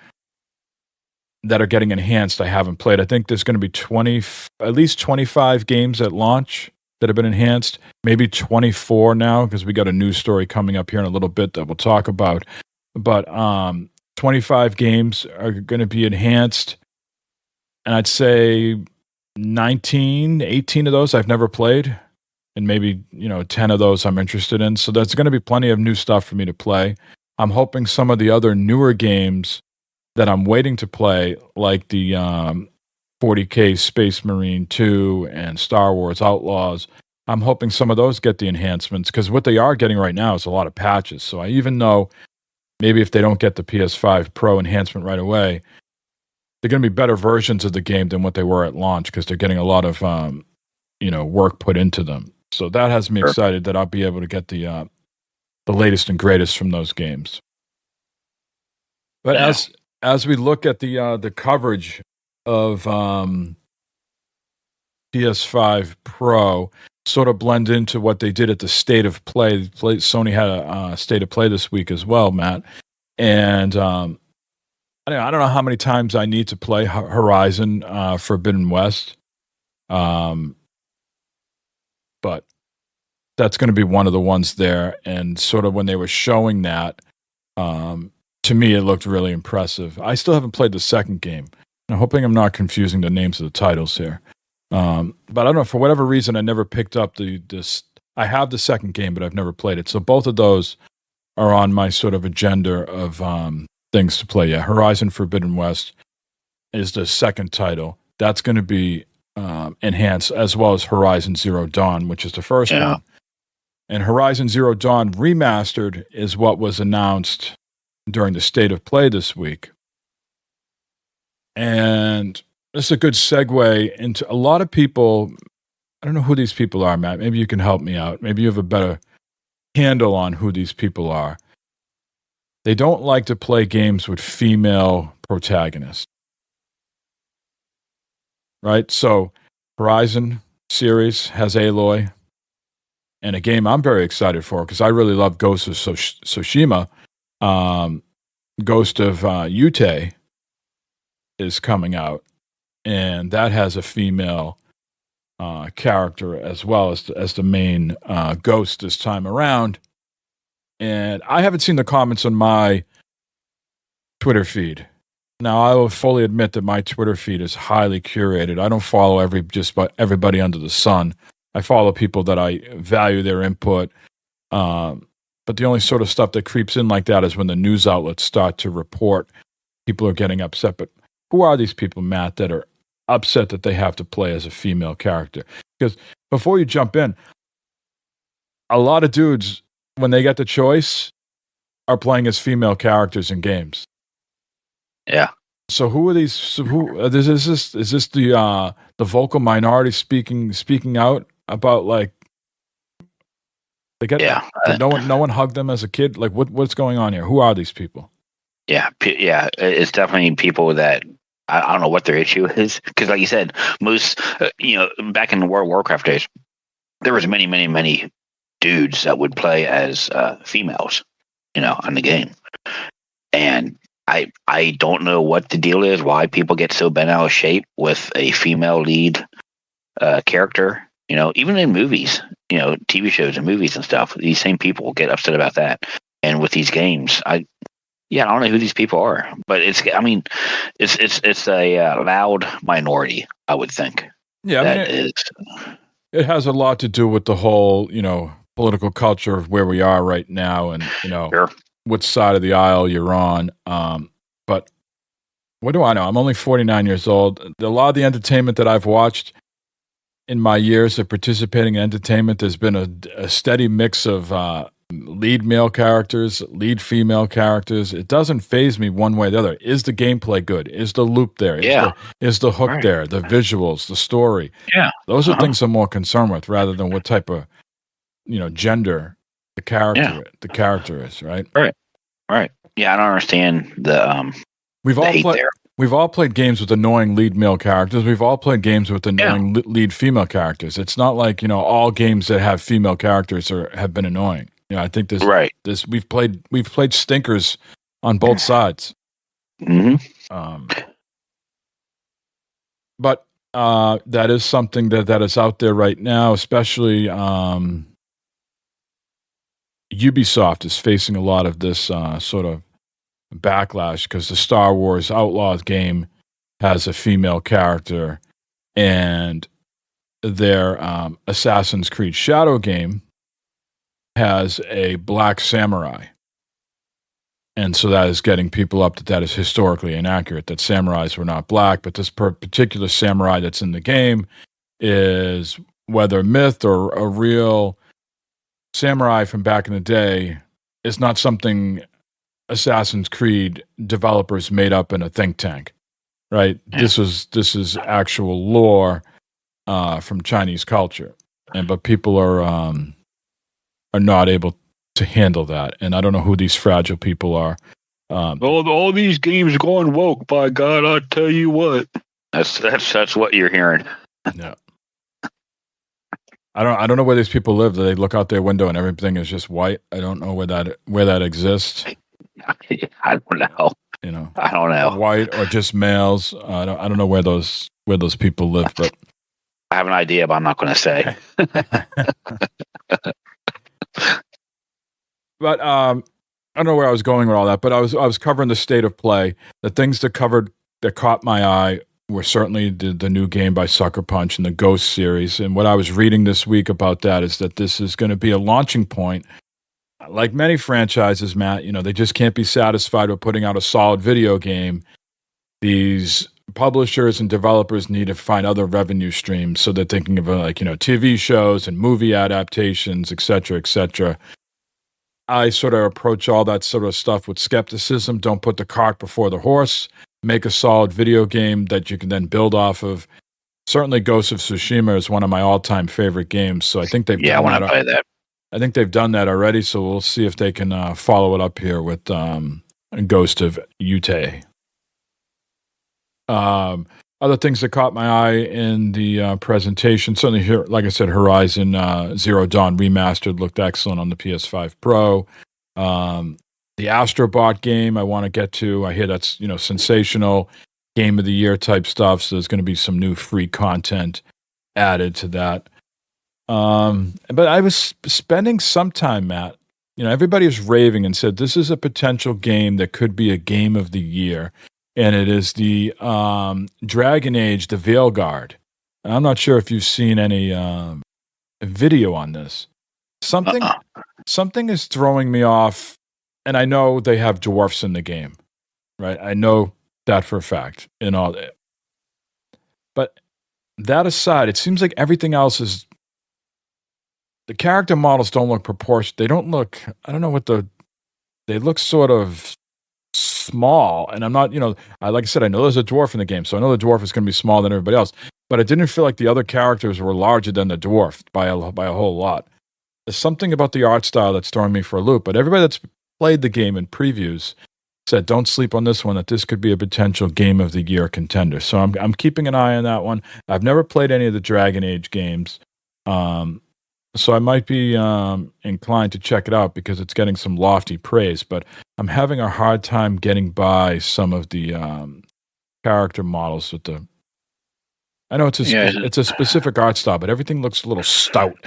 that are getting enhanced, I haven't played. I think there's going to be at least 25 games at launch that have been enhanced. Maybe 24 now, because we got a news story coming up here in a little bit that we'll talk about. But 25 games are going to be enhanced. And I'd say 18 of those I've never played. And maybe, 10 of those I'm interested in. So there's going to be plenty of new stuff for me to play. I'm hoping some of the other newer games that I'm waiting to play, like the 40K Space Marine 2 and Star Wars Outlaws, I'm hoping some of those get the enhancements, because what they are getting right now is a lot of patches. So I even know maybe if they don't get the PS5 Pro enhancement right away, they're going to be better versions of the game than what they were at launch, because they're getting a lot of work put into them. So that has me excited that I'll be able to get the latest and greatest from those games. But as we look at the coverage of PS5 Pro, sort of blend into what they did at the State of Play. Sony had a State of Play this week as well, Matt. And I don't know how many times I need to play Horizon Forbidden West. But that's going to be one of the ones there. And sort of when they were showing that, to me, it looked really impressive. I still haven't played the second game. I'm hoping I'm not confusing the names of the titles here. But I don't know, for whatever reason, I never picked up this. I have the second game, but I've never played it. So both of those are on my sort of agenda of things to play. Yeah, Horizon Forbidden West is the second title. That's going to be enhanced, as well as Horizon Zero Dawn, which is the first one. And Horizon Zero Dawn Remastered is what was announced during the State of Play this week. And this is a good segue into a lot of people. I don't know who these people are, Matt. Maybe you can help me out. Maybe you have a better handle on who these people are. They don't like to play games with female protagonists. Right? So Horizon series has Aloy. And a game I'm very excited for because I really love Ghost of Tsushima. Ghost of Yute is coming out. And that has a female character as well as the main ghost this time around. And I haven't seen the comments on my Twitter feed. Now, I will fully admit that my Twitter feed is highly curated. I don't follow everybody under the sun. I follow people that I value their input. But the only sort of stuff that creeps in like that is when the news outlets start to report people are getting upset. But who are these people, Matt, that are upset that they have to play as a female character? Because before you jump in, a lot of dudes, when they get the choice, are playing as female characters in games. Yeah. So who are these? So is this the vocal minority speaking out about like they get? Yeah. No one hugged them as a kid. Like what's going on here? Who are these people? Yeah. It's definitely people that I don't know what their issue is because, like you said, most back in the World of Warcraft days, there was many dudes that would play as females, on the game, and I don't know what the deal is, why people get so bent out of shape with a female lead character. Even in movies, TV shows and movies and stuff, these same people get upset about that. And with these games, I don't know who these people are, but it's a loud minority, I would think. Yeah, it has a lot to do with the whole, political culture of where we are right now, and Sure. Which side of the aisle you're on. But what do I know? I'm only 49 years old. A lot of the entertainment that I've watched in my years of participating in entertainment, there's been a steady mix of lead male characters, lead female characters. It doesn't faze me one way or the other. Is the gameplay good? Is the loop there? Is the hook there? The visuals, the story? Yeah. Those are things I'm more concerned with rather than what type of, gender the character is, right? Right. Yeah, I don't understand the We've all played games with annoying lead male characters. We've all played games with annoying lead female characters. It's not like, all games that have female characters have been annoying. I think this we've played stinkers on both sides. Mm-hmm. But that is something that is out there right now, especially Ubisoft is facing a lot of this sort of backlash because the Star Wars Outlaws game has a female character, and their Assassin's Creed Shadow game has a black samurai. And so that is getting people up that is historically inaccurate, that samurais were not black, but this particular samurai that's in the game is, whether myth or a real samurai from back in the day, is not something Assassin's Creed developers made up in a think tank, right? Yeah. This is actual lore from Chinese culture, but people are not able to handle that, and I don't know who these fragile people are. All these games are going woke. By God, I tell you what, that's what you're hearing. Yeah. I don't know where these people live. They look out their window and everything is just white. I don't know where that exists. I don't know. I don't know. White or just males. I don't know where those people live, but I have an idea, but I'm not going to say. But I don't know where I was going with all that. But I was covering the State of Play. The things that caught my eye were certainly the new game by Sucker Punch and the Ghost series. And what I was reading this week about that is that this is going to be a launching point. Like many franchises, Matt, they just can't be satisfied with putting out a solid video game. These publishers and developers need to find other revenue streams, so they're thinking of TV shows and movie adaptations, et cetera, et cetera. I sort of approach all that sort of stuff with skepticism. Don't put the cart before the horse. Make a solid video game that you can then build off of. Certainly, Ghost of Tsushima is one of my all-time favorite games. So I think they've done that. Play that. I think they've done that already. So we'll see if they can follow it up here with Ghost of Ute. Other things that caught my eye in the presentation, certainly here, like I said, Horizon Zero Dawn Remastered looked excellent on the PS5 Pro. The Astrobot game I want to get to. I hear that's sensational, game of the year type stuff. So there's going to be some new free content added to that. But I was spending some time, Matt. Everybody was raving and said this is a potential game that could be a game of the year. And it is the Dragon Age, the Veilguard. I'm not sure if you've seen any video on this. Something is throwing me off, and I know they have dwarfs in the game, right? I know that for a fact and all that. But that aside, it seems like everything else is... The character models don't look proportioned. They don't look... I don't know what they look sort of... small, and I'm not, like I said, I know there's a dwarf in the game, so I know the dwarf is going to be smaller than everybody else, but it didn't feel like the other characters were larger than the dwarf by a whole lot. There's something about the art style that's throwing me for a loop, but everybody that's played the game in previews said don't sleep on this one, that this could be a potential game of the year contender. So I'm keeping an eye on that one. I've never played any of the Dragon Age games, so I might be inclined to check it out because it's getting some lofty praise, but I'm having a hard time getting by some of the character models with the... I know it's a specific art style, but everything looks a little stout.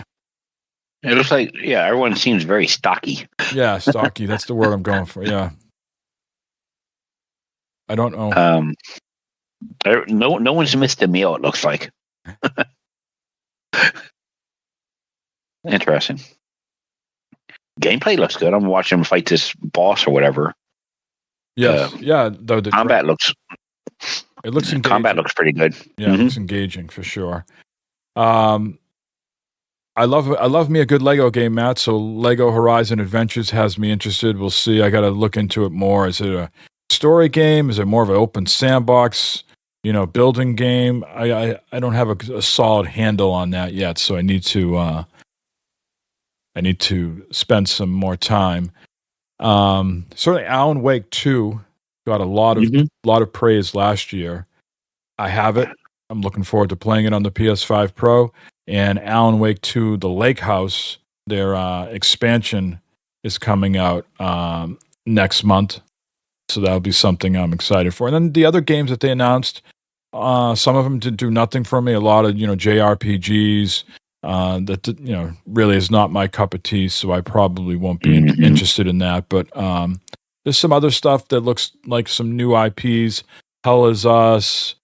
It looks like, everyone seems very stocky. Yeah, stocky. That's the word I'm going for, yeah. I don't know. No one's missed a meal, it looks like. Interesting. Gameplay looks good. I'm watching him fight this boss or whatever. Yes, though the combat looks engaging. Combat looks pretty good. Yeah, It looks engaging for sure. I love me a good Lego game, Matt. So Lego Horizon Adventures has me interested. We'll see. I got to look into it more. Is it a story game? Is it more of an open sandbox? Building game? I don't have a solid handle on that yet. So I need to spend some more time. Certainly, Alan Wake 2 got a lot of praise last year. I have it. I'm looking forward to playing it on the PS5 Pro. And Alan Wake 2, The Lake House, their expansion is coming out next month. So that'll be something I'm excited for. And then the other games that they announced, some of them did do nothing for me. A lot of JRPGs. That really is not my cup of tea, so I probably won't be interested in that. But there's some other stuff that looks like some new IPs. Hell Is Us.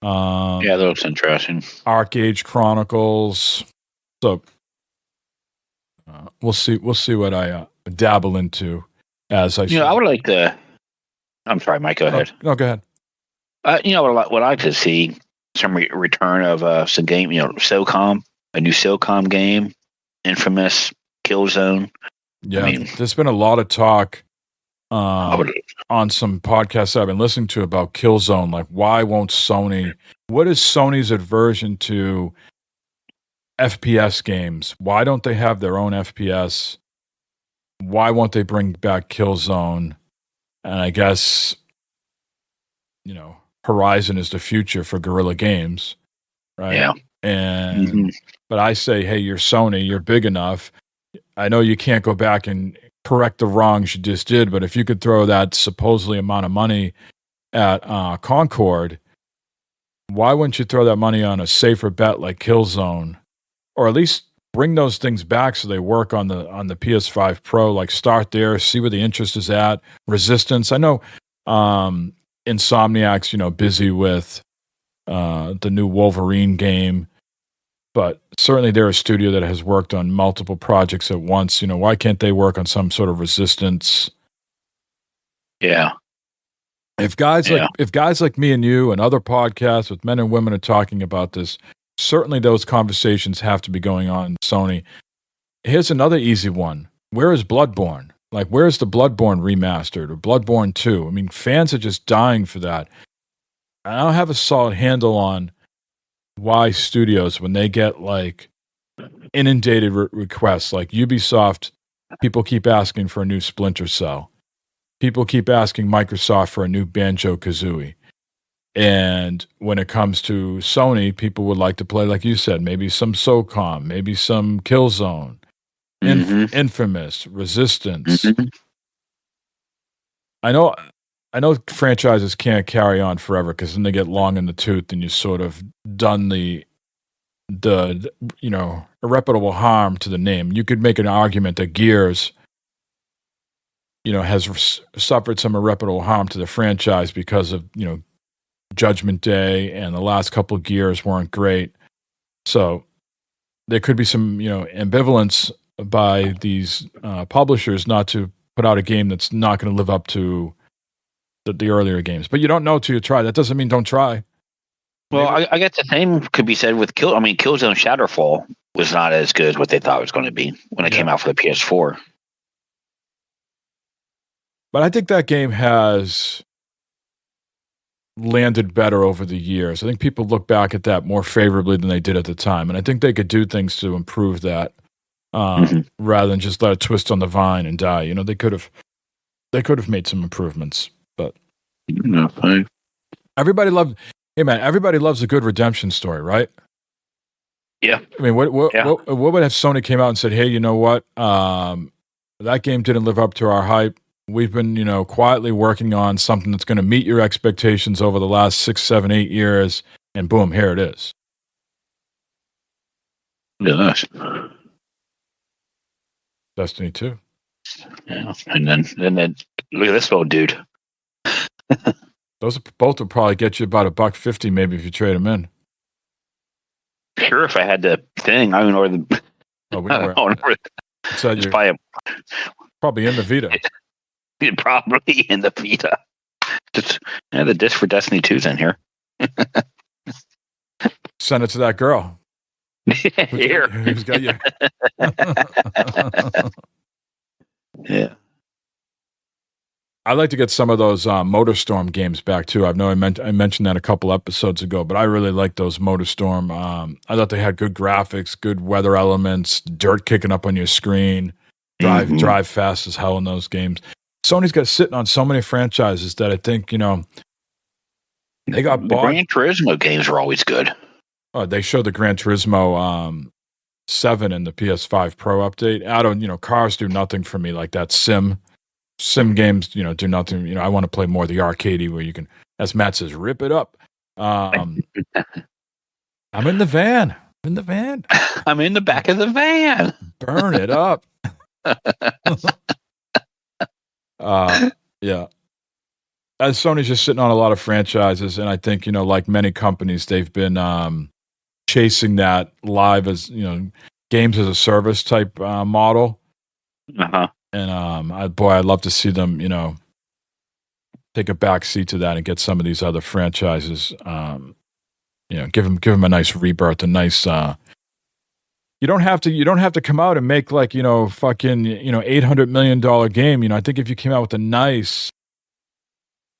That looks interesting. Arcade Chronicles. So we'll see what I dabble into as I. I would like to. I'm sorry, Mike. Go ahead. No, go ahead. What I like to see some return of some game. SOCOM. A new SOCOM game, Infamous, Killzone. Yeah, there's been a lot of talk on some podcasts I've been listening to about Killzone. Like, why won't Sony? What is Sony's aversion to FPS games? Why don't they have their own FPS? Why won't they bring back Killzone? And I guess, Horizon is the future for Guerrilla Games, right? Yeah. And but I say, hey, you're Sony, you're big enough. I know you can't go back and correct the wrongs you just did, but if you could throw that supposedly amount of money at Concord, why wouldn't you throw that money on a safer bet like Killzone, or at least bring those things back so they work on the PS5 Pro? Like, start there, see where the interest is at. Resistance. I know Insomniac's busy with the new Wolverine game. But certainly they're a studio that has worked on multiple projects at once. Why can't they work on some sort of Resistance? Yeah. if guys like me and you and other podcasts with men and women are talking about this, certainly those conversations have to be going on in Sony. Here's another easy one. Where is Bloodborne? Like, where's the Bloodborne remastered or Bloodborne 2? I mean, fans are just dying for that. I don't have a solid handle on why studios, when they get like inundated requests, like Ubisoft, people keep asking for a new Splinter Cell. People keep asking Microsoft for a new Banjo-Kazooie. And when it comes to Sony, people would like to play, like you said, maybe some SOCOM, maybe some Killzone, Infamous, Resistance. Mm-hmm. I know franchises can't carry on forever because then they get long in the tooth and you sort of done the irreparable harm to the name. You could make an argument that Gears, has suffered some irreparable harm to the franchise because of, Judgment Day and the last couple of Gears weren't great. So there could be some, ambivalence by these publishers not to put out a game that's not going to live up to the earlier games. But you don't know till you try. That doesn't mean don't try. Well, I guess the same could be said with Killzone Shadowfall was not as good as what they thought it was going to be when it came out for the PS4. But I think that game has landed better over the years. I think people look back at that more favorably than they did at the time. And I think they could do things to improve that rather than just let it twist on the vine and die. They could have made some improvements. But everybody loves a good redemption story, right? Yeah. I mean, what would have Sony came out and said, hey, you know what? That game didn't live up to our hype. We've been, quietly working on something that's going to meet your expectations over the last 6, 7, 8 years, and boom, here it is. Yeah. Destiny 2. Yeah, and then look at this old dude. Those both will probably get you about $150, maybe if you trade them in. Sure, if I had the thing, I would order the. Just buy them. Probably in the Vita. Probably in the Vita. The disc for Destiny 2's in here. Send it to that girl. Here. Who's got you? Yeah. I'd like to get some of those MotorStorm games back too. I mentioned that a couple episodes ago, but I really like those MotorStorm. I thought they had good graphics, good weather elements, dirt kicking up on your screen, drive fast as hell in those games. Sony's got sitting on so many franchises that I think, they got bought. The Gran Turismo games are always good. Oh, they showed the Gran Turismo 7 in the PS5 Pro update. I don't, cars do nothing for me like that. Sim games, do nothing. I want to play more of the arcadey where you can, as Matt says, rip it up. I'm in the van. I'm in the back of the van. Burn it up. Yeah. As Sony's just sitting on a lot of franchises, and I think, like many companies, they've been chasing that live as, games as a service type model. Uh-huh. And I'd love to see them, take a back seat to that and get some of these other franchises, give them a nice rebirth, a nice. You don't have to come out and make like fucking $800 million game. I think if you came out with a nice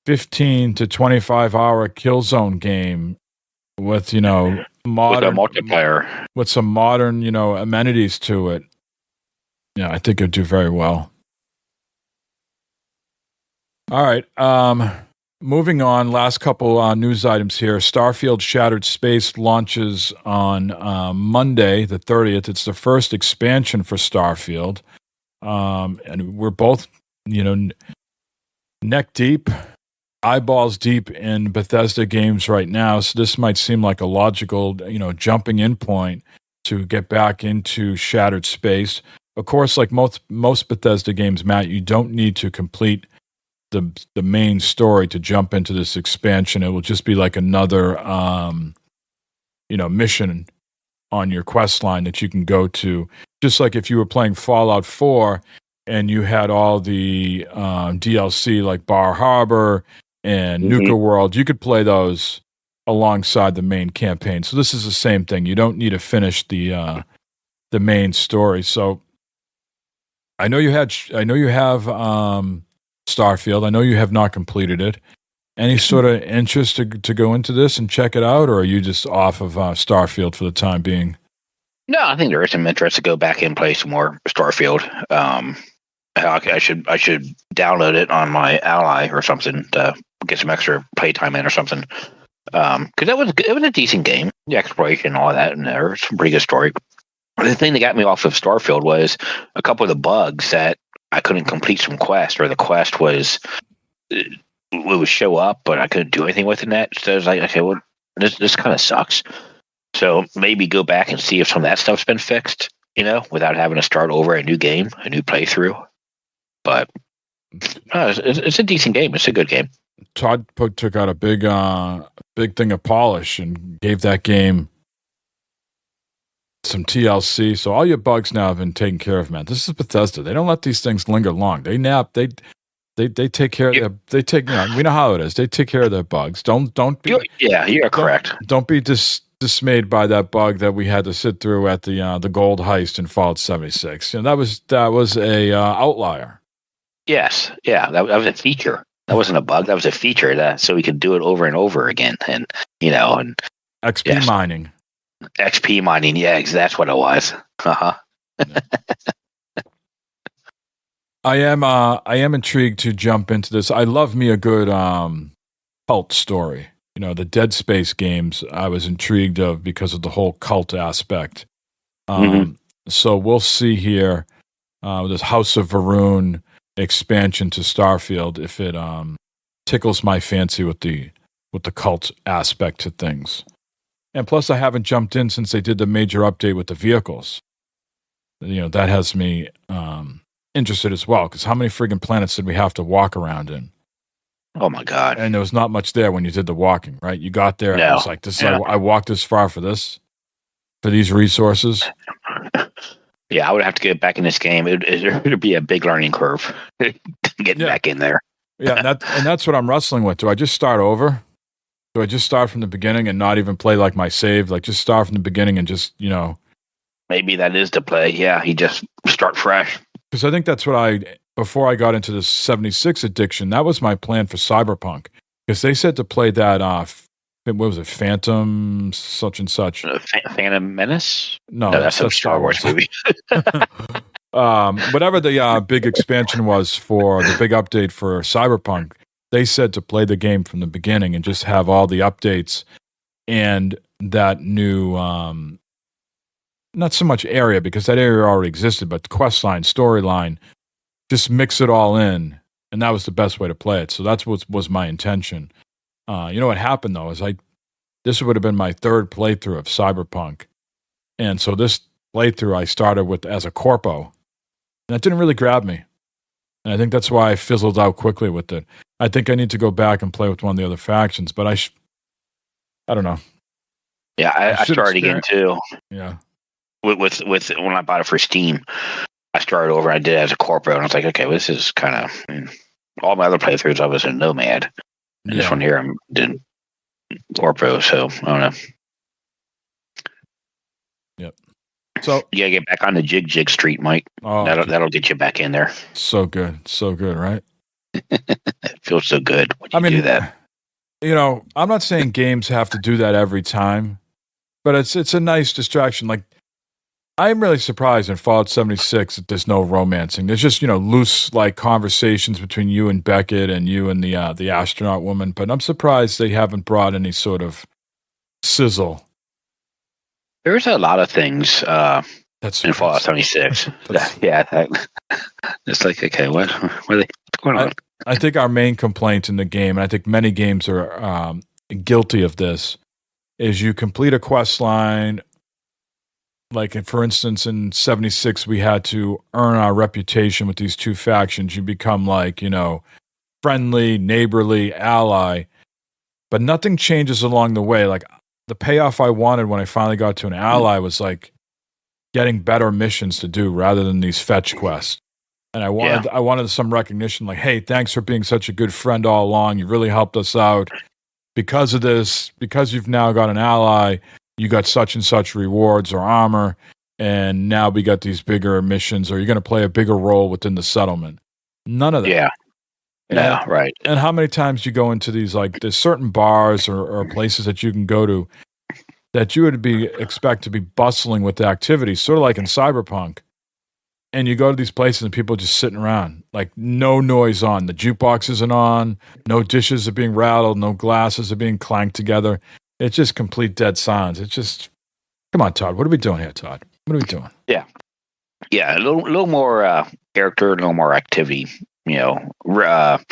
15 to 25 hour Killzone game with modern with a multiplayer with some modern amenities to it. Yeah, I think it'd do very well. All right. Moving on, last couple news items here. Starfield Shattered Space launches on Monday, the 30th. It's the first expansion for Starfield. And we're both, neck deep, eyeballs deep in Bethesda games right now. So this might seem like a logical, jumping in point to get back into Shattered Space. Of course, like most Bethesda games, Matt, you don't need to complete the main story to jump into this expansion. It will just be like another, mission on your quest line that you can go to. Just like if you were playing Fallout 4 and you had all the DLC like Bar Harbor and Nuka World, you could play those alongside the main campaign. So this is the same thing. You don't need to finish the main story. So I know you have Starfield. I know you have not completed it. Any sort of interest to go into this and check it out, or are you just off of Starfield for the time being? No, I think there is some interest to go back and play some more Starfield. I should download it on my Ally or something to get some extra playtime in or something. Because it was a decent game, the exploration and all that, and there was some pretty good story. But the thing that got me off of Starfield was a couple of the bugs that I couldn't complete some quest, or the quest was it would show up, but I couldn't do anything with it. So I was like, okay, well, this kind of sucks. So maybe go back and see if some of that stuff's been fixed, without having to start over a new game, a new playthrough. But it's a decent game. It's a good game. Todd took out a big thing of polish and gave that game some TLC. So all your bugs now have been taken care of, man. This is Bethesda. They don't let these things linger long. They nap. They take care of their. They take. We know how it is. They take care of their bugs. Don't be. You're correct. Don't be dismayed by that bug that we had to sit through at the gold heist in Fallout 76. That was a outlier. Yes, yeah, that was a feature. That wasn't a bug. That was a feature so we could do it over and over again, and XP mining. XP mining, yeah, that's what it was. I am intrigued to jump into this. I love me a good cult story. The Dead Space games I was intrigued of because of the whole cult aspect. So we'll see here with this House of Varun expansion to Starfield if it tickles my fancy with the cult aspect to things. And plus, I haven't jumped in since they did the major update with the vehicles. That has me interested as well, because how many friggin' planets did we have to walk around in? Oh my God! And there was not much there when you did the walking, right? You got there, and it was like, "This I walked this far for these resources." Yeah, I would have to get back in this game. It would be a big learning curve getting back in there. Yeah, and that's what I'm wrestling with. Do I just start over? Do I just start from the beginning and not even play like my save? Like just start from the beginning and just Maybe that is the play. Yeah, you just start fresh. Because I think that's what before I got into this 76 addiction, that was my plan for Cyberpunk. Because they said to play that, what was it, Phantom such and such? Phantom Menace? No, that's a Star Wars movie. Whatever the big expansion was for the big update for Cyberpunk, they said to play the game from the beginning and just have all the updates and that new, not so much area because that area already existed, but the quest line, storyline, just mix it all in. And that was the best way to play it. So that's what was my intention. What happened though is this would have been my third playthrough of Cyberpunk. And so this playthrough I started with as a corpo. And that didn't really grab me. And I think that's why I fizzled out quickly with it. I think I need to go back and play with one of the other factions, but I don't know. Yeah, I started again too. Yeah. With when I bought it for Steam, I started over. I did it as a corporate, and I was like, okay, well, this is kind of all my other playthroughs. I was a nomad. And this one here, I'm doing corpo, so I don't know. Yep. So you gotta get back on the Jig Street, Mike. Oh, that'll get you back in there. So good, right? It feels so good when you do that. I'm not saying games have to do that every time, but it's a nice distraction. Like, I'm really surprised in Fallout 76 that there's no romancing. There's just, loose, like, conversations between you and Beckett and you and the astronaut woman. But I'm surprised they haven't brought any sort of sizzle. There's a lot of things in Fallout 76. It's like, okay, what's going on? I think our main complaint in the game, and I think many games are guilty of this, is you complete a quest line. Like, for instance, in 76, we had to earn our reputation with these two factions. You become like, friendly, neighborly, ally, but nothing changes along the way. Like, the payoff I wanted when I finally got to an ally was like getting better missions to do rather than these fetch quests. And I wanted some recognition, like, hey, thanks for being such a good friend all along. You really helped us out. Because of this, because you've now got an ally, you got such and such rewards or armor, and now we got these bigger missions, or you're going to play a bigger role within the settlement. None of that. Yeah. No, right. And how many times you go into these, like, there's certain bars or places that you can go to that you would expect to be bustling with activity, sort of like in Cyberpunk. And you go to these places and people are just sitting around, like no noise on. The jukebox isn't on, no dishes are being rattled, no glasses are being clanked together. It's just complete dead silence. It's just, come on, Todd. What are we doing here, Todd? What are we doing? Yeah. Yeah, a little more character, a little more activity. You know, what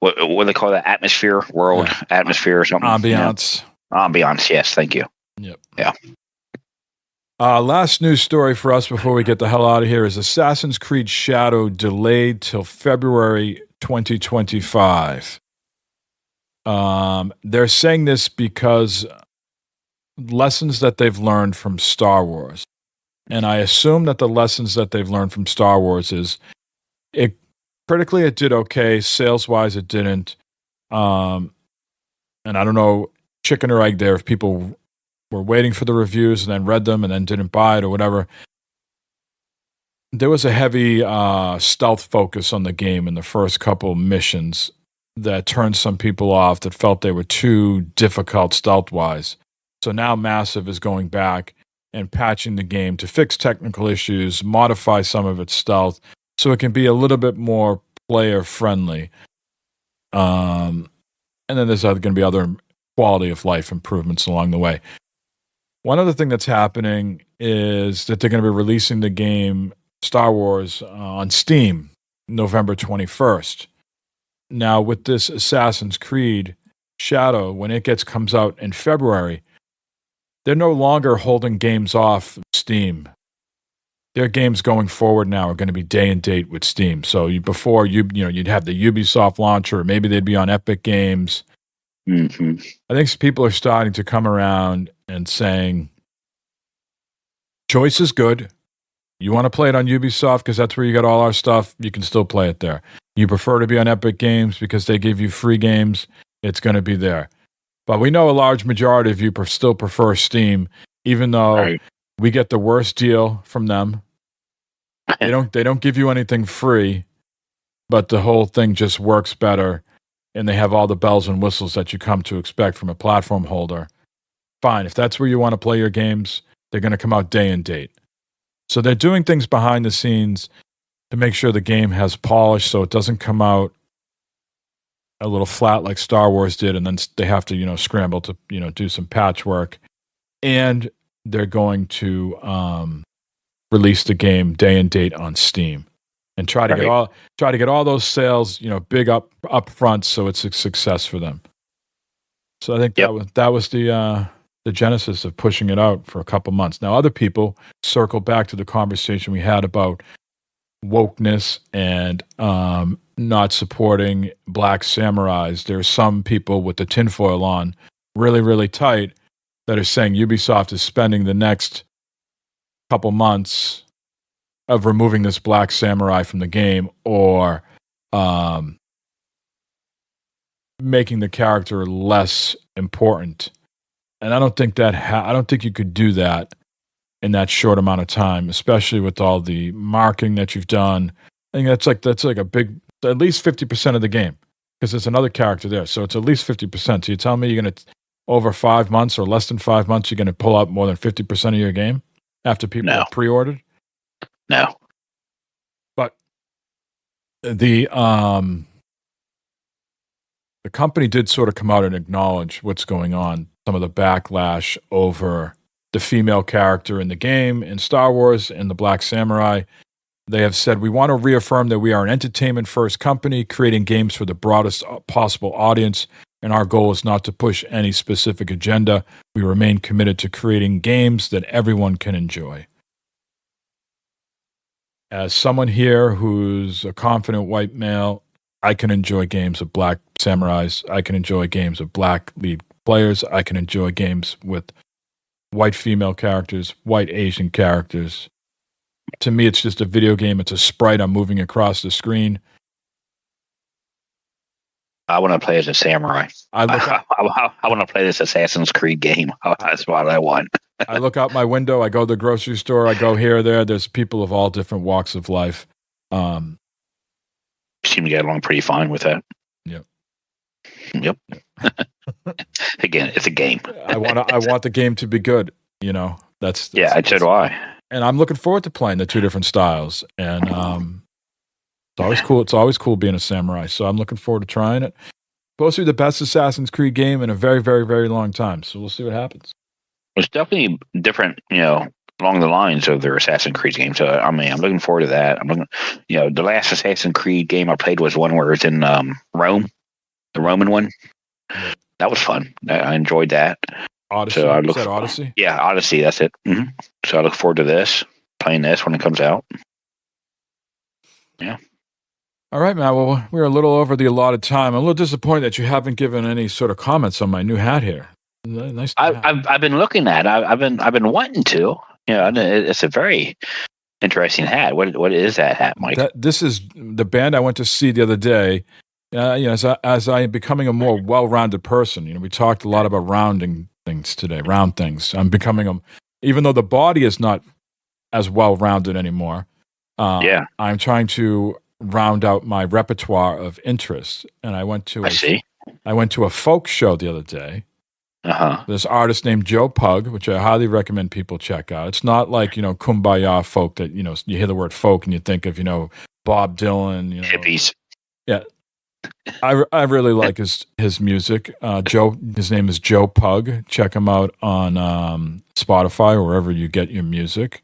do they call that? Atmosphere, world atmosphere, or something. Ambiance. You know? Ambiance. Yes, thank you. Yep. Yeah. Last news story for us before we get the hell out of here is Assassin's Creed Shadow delayed till February 2025. They're saying this because lessons that they've learned from Star Wars. And I assume that the lessons that they've learned from Star Wars is critically it did okay, sales-wise it didn't. And I don't know, chicken or egg there, if people were waiting for the reviews and then read them and then didn't buy it or whatever. There was a heavy stealth focus on the game in the first couple missions that turned some people off that felt they were too difficult stealth-wise. So now Massive is going back and patching the game to fix technical issues, modify some of its stealth, so it can be a little bit more player-friendly. And then there's going to be other quality of life improvements along the way. One other thing that's happening is that they're going to be releasing the game Star Wars on Steam November 21st. Now, with this Assassin's Creed Shadow, when it comes out in February, they're no longer holding games off Steam. Their games going forward now are going to be day and date with Steam. So before you'd have the Ubisoft launcher, or maybe they'd be on Epic Games. Mm-hmm. I think people are starting to come around and saying, choice is good. You want to play it on Ubisoft because that's where you got all our stuff, you can still play it there. You prefer to be on Epic Games because they give you free games, it's going to be there. But we know a large majority of you still prefer Steam, even though we get the worst deal from them. They don't give you anything free, but the whole thing just works better, and they have all the bells and whistles that you come to expect from a platform holder. Fine, if that's where you want to play your games, they're going to come out day and date. So they're doing things behind the scenes to make sure the game has polish so it doesn't come out a little flat like Star Wars did, and then they have to, scramble to, do some patchwork. And they're going to release the game day and date on Steam and try to get all those sales, big up front, so it's a success for them. So I think that was the genesis of pushing it out for a couple months. Now, other people circle back to the conversation we had about wokeness and not supporting black samurais. There's some people with the tinfoil on really, really tight that are saying Ubisoft is spending the next couple months of removing this black samurai from the game, or making the character less important. And I don't think I don't think you could do that in that short amount of time, especially with all the marketing that you've done. I think that's like a big, at least 50% of the game, because there's another character there. So it's at least 50%. So you tell me you're going to, over 5 months or less than 5 months, you're going to pull out more than 50% of your game after people have pre-ordered? No. But the company did sort of come out and acknowledge what's going on, some of the backlash over the female character in the game, in Star Wars, and the Black Samurai. They have said, we want to reaffirm that we are an entertainment-first company creating games for the broadest possible audience, and our goal is not to push any specific agenda. We remain committed to creating games that everyone can enjoy. As someone here who's a confident white male, I can enjoy games of black samurais. I can enjoy games of black lead players. I can enjoy games with white female characters, white Asian characters. To me, it's just a video game. It's a sprite. I'm moving across the screen. I want to play as a samurai. I want to play this Assassin's Creed game. That's what I want. I look out my window. I go to the grocery store. I go here or there. There's people of all different walks of life. Seem to get along pretty fine with that. Yep. Again, it's a game. I want the game to be good. That's so do I. And I'm looking forward to playing the two different styles. And it's always cool. It's always cool being a samurai. So I'm looking forward to trying it. Supposed to be the best Assassin's Creed game in a very, very, very long time. So we'll see what happens. It's definitely different, along the lines of their Assassin's Creed game. So I'm looking forward to that. I'm looking, the last Assassin's Creed game I played was one where it's in Rome, the Roman one. That was fun. I enjoyed that. Odyssey. So Is that Odyssey? Yeah, Odyssey. That's it. Mm-hmm. So I look forward to playing this when it comes out. Yeah. All right, Matt. Well, we're a little over the allotted time. I'm a little disappointed that you haven't given any sort of comments on my new hat here. Nice. I've been looking at. I've been wanting to. It's a very interesting hat. What is that hat, Mike? This is the band I went to see the other day. As I am becoming a more well-rounded person. We talked a lot about rounding things today. Round things. I'm becoming even though the body is not as well-rounded anymore. I'm trying to round out my repertoire of interests, and I went to a folk show the other day. This artist named Joe Pug, which I highly recommend people check out. It's not like kumbaya folk that you hear the word folk and you think of Bob Dylan, hippies. Yeah, I really like his music. His name is Joe Pug. Check him out on Spotify or wherever you get your music.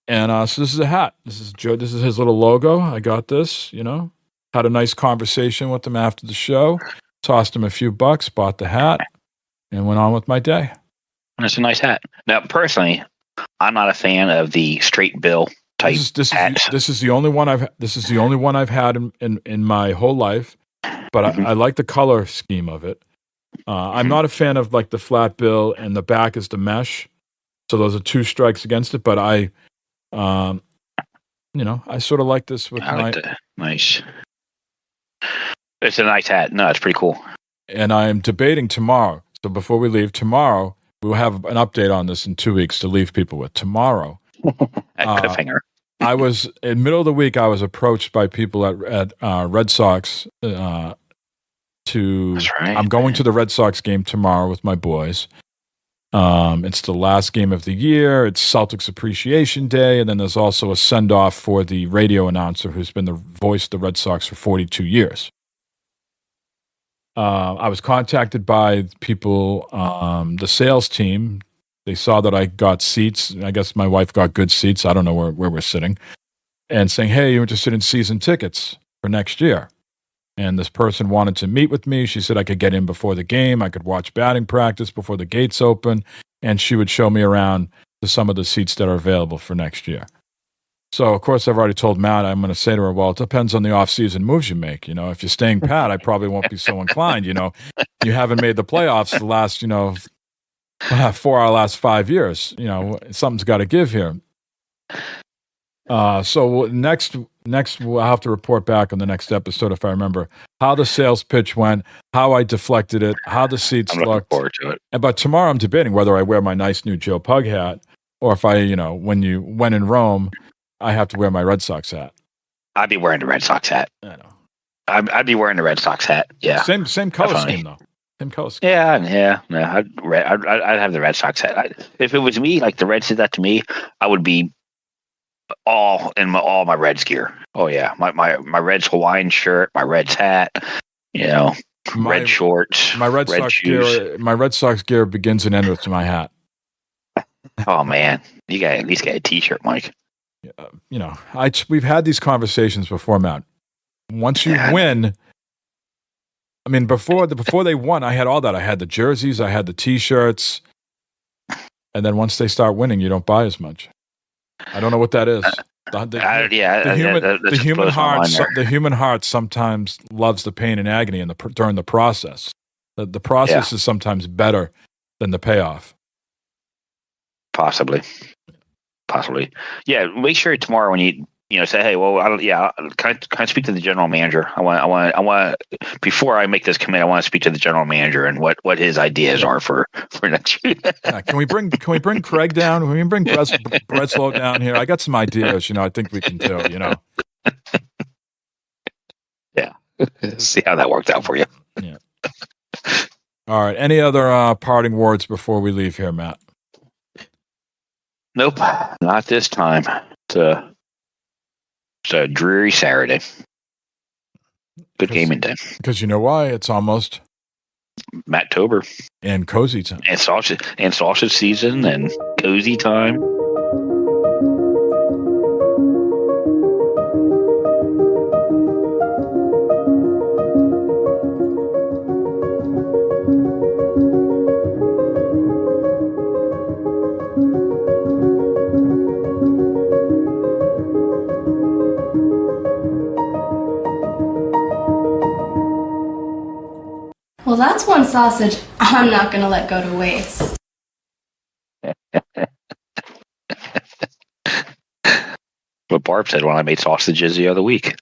And so this is a hat. This is Joe. This is his little logo. I got this. Had a nice conversation with him after the show. Tossed him a few bucks. Bought the hat, and went on with my day. That's a nice hat. Now, personally, I'm not a fan of the straight bill type hats. This is the only one I've. This is the only one I've had in my whole life. But I like the color scheme of it. I'm not a fan of like the flat bill and the back is the mesh. So those are two strikes against it. But I sort of like this with nice. It's a nice hat. No, it's pretty cool. And I am debating tomorrow. So before we leave tomorrow, we'll have an update on this in 2 weeks to leave people with. Tomorrow, cliffhanger. I was in the middle of the week. I was approached by people at Red Sox. That's right. I'm going to the Red Sox game tomorrow with my boys. It's the last game of the year. It's Celtics Appreciation Day, and then there's also a send off for the radio announcer who's been the voice of the Red Sox for 42 years. I was contacted by people, the sales team. They saw that I got seats. I guess my wife got good seats. I don't know where we're sitting. And saying, hey, you're interested in season tickets for next year. And this person wanted to meet with me. She said I could get in before the game. I could watch batting practice before the gates open. And she would show me around to some of the seats that are available for next year. So, of course, I've already told Matt, I'm going to say to her, well, it depends on the off-season moves you make. If you're staying pat, I probably won't be so inclined. You haven't made the playoffs the last, 4 our last 5 years. Something's got to give here. So next we'll have to report back on the next episode, if I remember, how the sales pitch went, how I deflected it, how the seats looked. Looking forward to it. But tomorrow I'm debating whether I wear my nice new Joe Pug hat or if I, when in Rome, I have to wear my Red Sox hat. I'd be wearing the Red Sox hat. I know. I'd be wearing the Red Sox hat. Yeah. Same color scheme though. Same color scheme. Yeah. No, I'd have the Red Sox hat. If it was me, like the Reds did that to me, I would be all my Reds gear. Oh yeah, my Reds Hawaiian shirt, my Reds hat, red shorts, my Red Sox shoes. gear. My Red Sox gear begins and ends with my hat. Oh man, you got at least get a T-shirt, Mike. We've had these conversations before, Matt. Once you win, I mean, before they won, I had all that. I had the jerseys, I had the T-shirts, and then once they start winning, you don't buy as much. I don't know what that is. The human heart sometimes loves the pain and agony during the process. The process is sometimes better than the payoff. Possibly. possibly. Yeah, make sure tomorrow when you say, hey, well, can I speak to the general manager? I want before I make this commit, I want to speak to the general manager and what his ideas are for next year. Yeah, can we bring Craig down? Can we bring Breslow down here? I got some ideas. I think we can do. Yeah, see how that worked out for you. Yeah. All right. Any other parting words before we leave here, Matt? Nope, not this time. It's a dreary Saturday. Good gaming day. Because you know why? It's almost Mattober and cozy time and sausage season and cozy time. Well, that's one sausage I'm not going to let go to waste. What Barb said when I made sausages the other week.